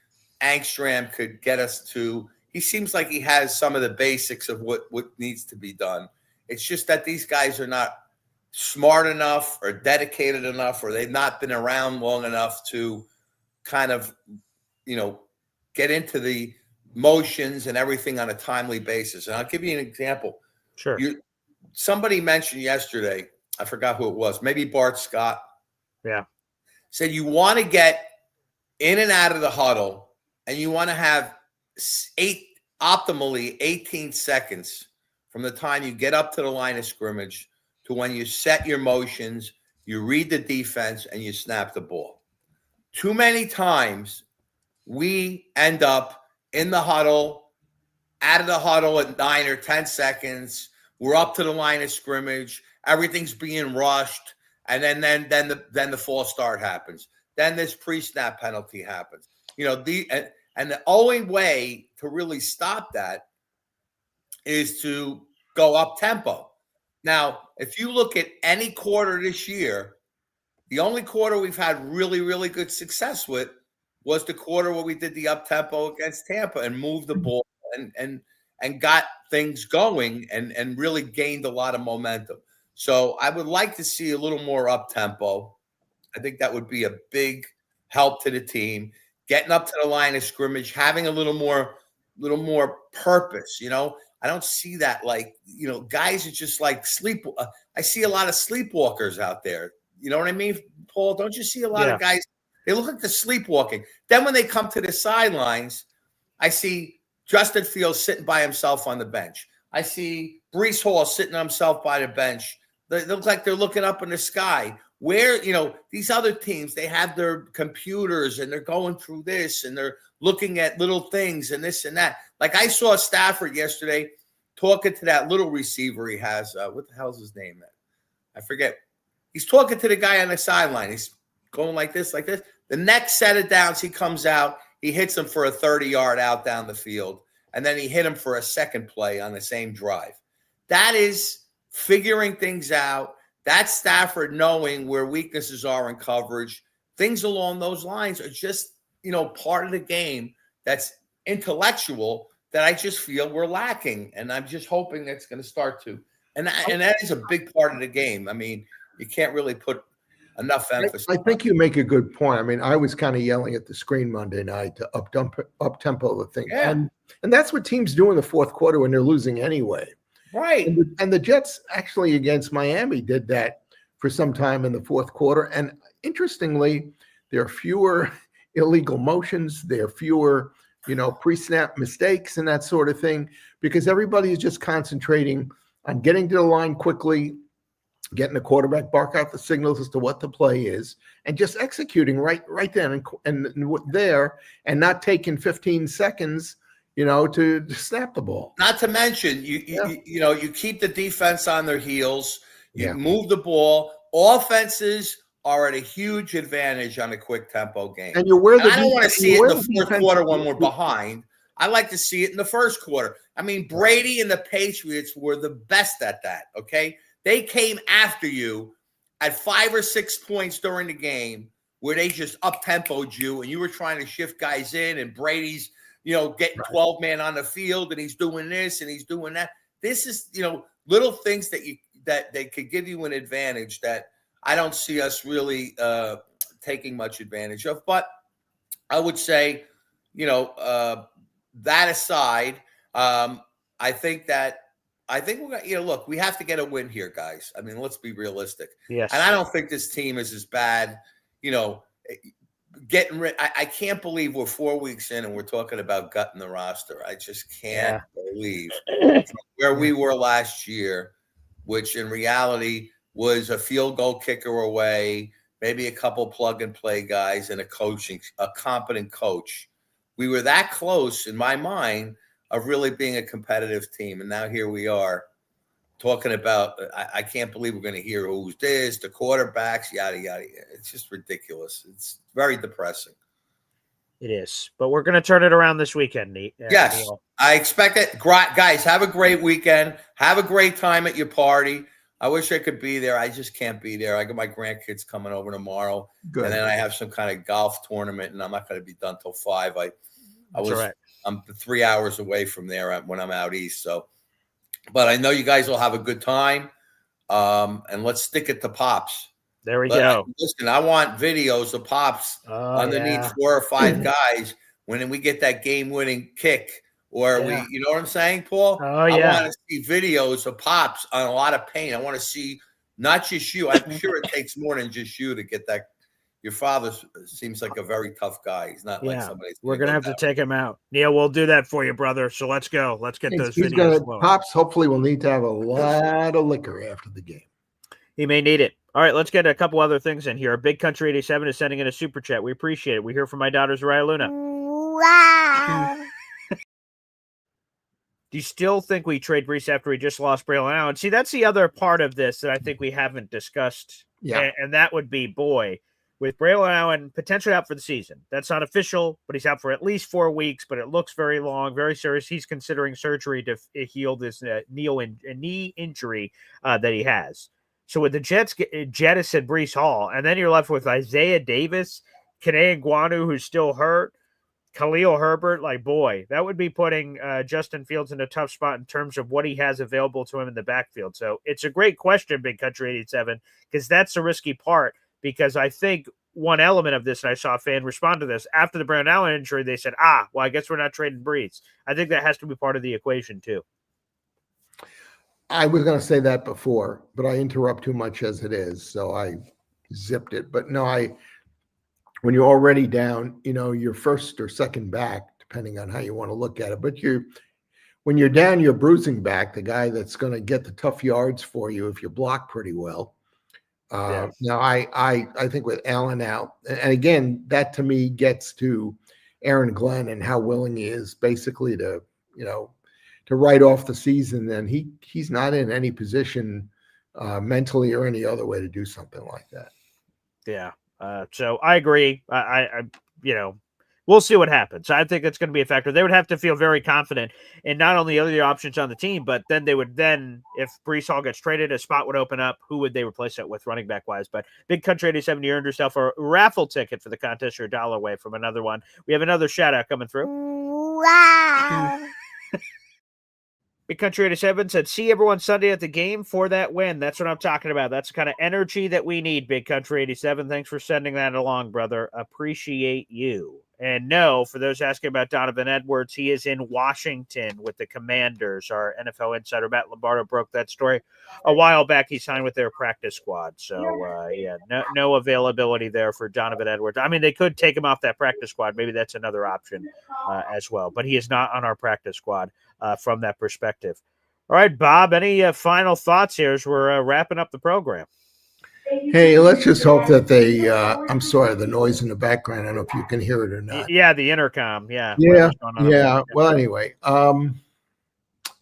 Angstrom could get us to, he seems like he has some of the basics of what needs to be done. It's just that these guys are not smart enough or dedicated enough, or they've not been around long enough to kind of, you know, get into the motions and everything on a timely basis. And I'll give you an example. Sure. Somebody mentioned yesterday, I forgot who it was, maybe Bart Scott. Yeah. Said you want to get in and out of the huddle and you want to have optimally 18 seconds from the time you get up to the line of scrimmage to when you set your motions, you read the defense, and you snap the ball. Too many times we end up in the huddle, out of the huddle at 9 or 10 seconds. We're up to the line of scrimmage. Everything's being rushed. And then the false start happens. Then this pre-snap penalty happens. You know, and the only way to really stop that is to go up tempo. Now, if you look at any quarter this year, the only quarter we've had really, really good success with was the quarter where we did the up tempo against Tampa and moved the ball and got things going and really gained a lot of momentum. So I would like to see a little more up tempo. I think that would be a big help to the team. Getting up to the line of scrimmage, having a little more purpose, you know. I don't see that, like, you know, guys are just like I see a lot of sleepwalkers out there. You know what I mean, Paul? Don't you see a lot of guys? They look like they're sleepwalking. Then when they come to the sidelines, I see Justin Fields sitting by himself on the bench. I see Breece Hall sitting himself by the bench. They look like they're looking up in the sky. Where, you know, these other teams, they have their computers and they're going through this and they're looking at little things and this and that. Like I saw Stafford yesterday talking to that little receiver he has. What the hell's his name? I forget. He's talking to the guy on the sideline. He's going like this, like this. The next set of downs, he comes out. He hits him for a 30-yard out down the field. And then he hit him for a second play on the same drive. That is figuring things out. That's Stafford knowing where weaknesses are in coverage. Things along those lines are just, you know, part of the game that's intellectual that I just feel we're lacking. And I'm just hoping that's going to start to. And that is a big part of the game. I mean, you can't really put enough emphasis. I think you make a good point. I mean, I was kind of yelling at the screen Monday night to up tempo the thing. Yeah. And that's what teams do in the fourth quarter when they're losing anyway. Right. And the Jets actually against Miami did that for some time in the fourth quarter. And interestingly, there are fewer illegal motions. There are fewer, you know, pre-snap mistakes and that sort of thing, because everybody is just concentrating on getting to the line quickly, getting the quarterback bark out the signals as to what the play is, and just executing right then and there, and not taking 15 seconds, you know, to snap the ball. Not to mention, you know, you keep the defense on their heels. You move the ball. Offenses are at a huge advantage on a quick tempo game. And I don't want to see it in the fourth quarter when we're behind. I like to see it in the first quarter. I mean, Brady and the Patriots were the best at that, okay? They came after you at 5 or 6 points during the game where they just up-tempoed you and you were trying to shift guys in, and Brady's, you know, getting 12 man on the field and he's doing this and he's doing that. This is, you know, little things that they could give you an advantage that I don't see us really taking much advantage of. But I would say, you know, that aside, I think we're gonna, you know, look, we have to get a win here, guys. I mean, let's be realistic. Yes. And I don't think this team is as bad, you know, getting rid. I can't believe we're 4 weeks in and we're talking about gutting the roster. I just can't believe where we were last year, which in reality was a field goal kicker away, maybe a couple plug and play guys, and a competent coach. We were that close in my mind of really being a competitive team. And now here we are talking about, I can't believe we're going to hear who's this, the quarterbacks, yada, yada. It's just ridiculous. It's very depressing. It is. But we're going to turn it around this weekend, Yes, Neil. I expect it. Guys, have a great weekend. Have a great time at your party. I wish I could be there. I just can't be there. I got my grandkids coming over tomorrow. Good. And then I have some kind of golf tournament, and I'm not going to be done till 5. I'm 3 hours away from there when I'm out east. So, but I know you guys will have a good time. And let's stick it to Pops. There we go. Listen, I want videos of Pops underneath 4 or 5 guys when we get that game-winning kick. Or you know what I'm saying, Paul? Oh, yeah. I want to see videos of Pops on a lot of pain. I want to see not just you. I'm sure it takes more than just you to get that. Your father seems like a very tough guy. He's not like somebody. We're going to have to take him out. Neil, we'll do that for you, brother. So let's go. Let's get those videos. Pops hopefully will need to have a lot of liquor after the game. He may need it. All right, let's get a couple other things in here. Big Country 87 is sending in a super chat. We appreciate it. We hear from my daughters, Raya Luna. Wow. Do you still think we trade Brees after we just lost Braelon Allen? See, that's the other part of this that I think we haven't discussed. Yeah. And that would be, with Braelon Allen potentially out for the season. That's not official, but he's out for at least 4 weeks, but it looks very long, very serious. He's considering surgery to heal this knee injury that he has. So with the Jets jettison Brees Hall, and then you're left with Isaiah Davis, Kene Nguanu, who's still hurt, Khalil Herbert, that would be putting Justin Fields in a tough spot in terms of what he has available to him in the backfield. So it's a great question, Big Country 87, because that's the risky part, because I think one element of this, and I saw a fan respond to this, after the Braelon Allen injury, they said, well, I guess we're not trading Brees. I think that has to be part of the equation too. I was going to say that before, but I interrupt too much as it is, so I zipped it. But no, when you're already down, you're first or second back, depending on how you want to look at it. But when you're down, you're bruising back, the guy that's going to get the tough yards for you if you block pretty well. Now, I think with Allen out, and again, that to me gets to Aaron Glenn and how willing he is basically to write off the season. Then he's not in any position mentally or any other way to do something like that. Yeah. So I agree. We'll see what happens. I think it's going to be a factor. They would have to feel very confident in not only the other options on the team, but then if Brees Hall gets traded, a spot would open up. Who would they replace it with running back wise? But Big Country 87, you earned yourself a raffle ticket for the contest. You're $1 away from another one. We have another shout out coming through. Wow. Big Country 87 said, see everyone Sunday at the game for that win. That's what I'm talking about. That's the kind of energy that we need, Big Country 87. Thanks for sending that along, brother. Appreciate you. And no, for those asking about Donovan Edwards, he is in Washington with the Commanders. Our NFL insider, Matt Lombardo, broke that story a while back. He signed with their practice squad. So, no availability there for Donovan Edwards. I mean, they could take him off that practice squad. Maybe that's another option as well. But he is not on our practice squad from that perspective. All right, Bob, any final thoughts here as we're wrapping up the program? Hey, let's just hope that I'm sorry, the noise in the background. I don't know if you can hear it or not. Yeah, the intercom. Yeah. Yeah. Well, anyway,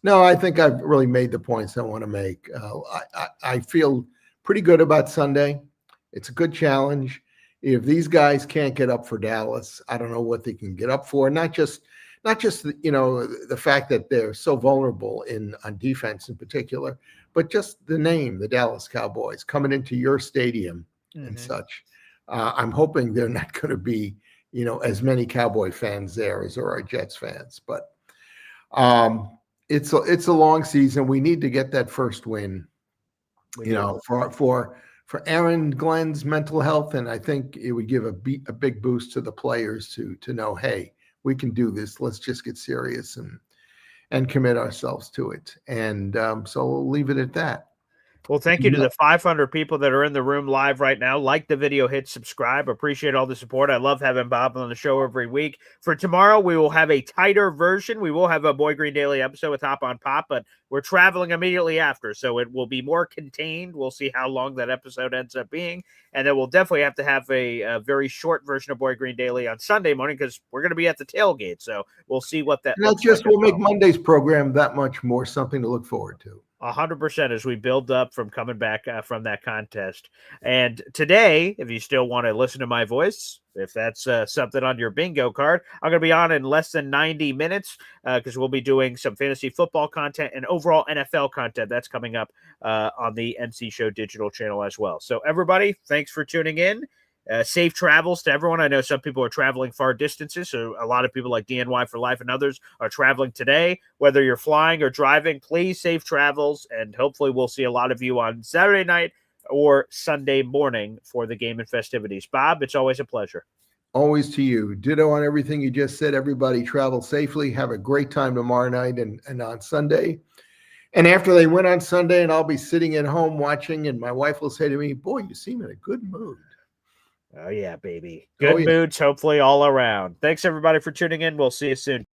no, I think I've really made the points I want to make. I feel pretty good about Sunday. It's a good challenge. If these guys can't get up for Dallas, I don't know what they can get up for. Not just the fact that they're so vulnerable on defense in particular, but just the name, the Dallas Cowboys, coming into your stadium and such. I'm hoping they're not going to be, as many Cowboy fans there as there are Jets fans. But it's a long season. We need to get that first win, for Aaron Glenn's mental health, and I think it would give a big boost to the players to know, hey, we can do this. Let's just get serious and commit ourselves to it. And so we'll leave it at that. Well, thank you to the 500 people that are in the room live right now. Like the video, hit subscribe. Appreciate all the support. I love having Bob on the show every week. For tomorrow, we will have a tighter version. We will have a Boy Green Daily episode with Hop on Pop, but we're traveling immediately after, so it will be more contained. We'll see how long that episode ends up being, and then we'll definitely have to have a very short version of Boy Green Daily on Sunday morning because we're going to be at the tailgate, so we'll see what that looks like. We'll make Monday's program that much more something to look forward to. 100% as we build up from coming back from that contest. And today, if you still want to listen to my voice, if that's something on your bingo card, I'm going to be on in less than 90 minutes because we'll be doing some fantasy football content and overall NFL content. That's coming up on the NC Show digital channel as well. So everybody, thanks for tuning in. Safe travels to everyone. I know some people are traveling far distances, so a lot of people like DNY for Life and others are traveling today. Whether you're flying or driving, please safe travels, and hopefully we'll see a lot of you on Saturday night or Sunday morning for the game and festivities. Bob, it's always a pleasure. Always to you. Ditto on everything you just said. Everybody travel safely. Have a great time tomorrow night and on Sunday. And after they win on Sunday, and I'll be sitting at home watching, and my wife will say to me, boy, you seem in a good mood. Oh, yeah, baby. Good moods, hopefully, all around. Thanks, everybody, for tuning in. We'll see you soon.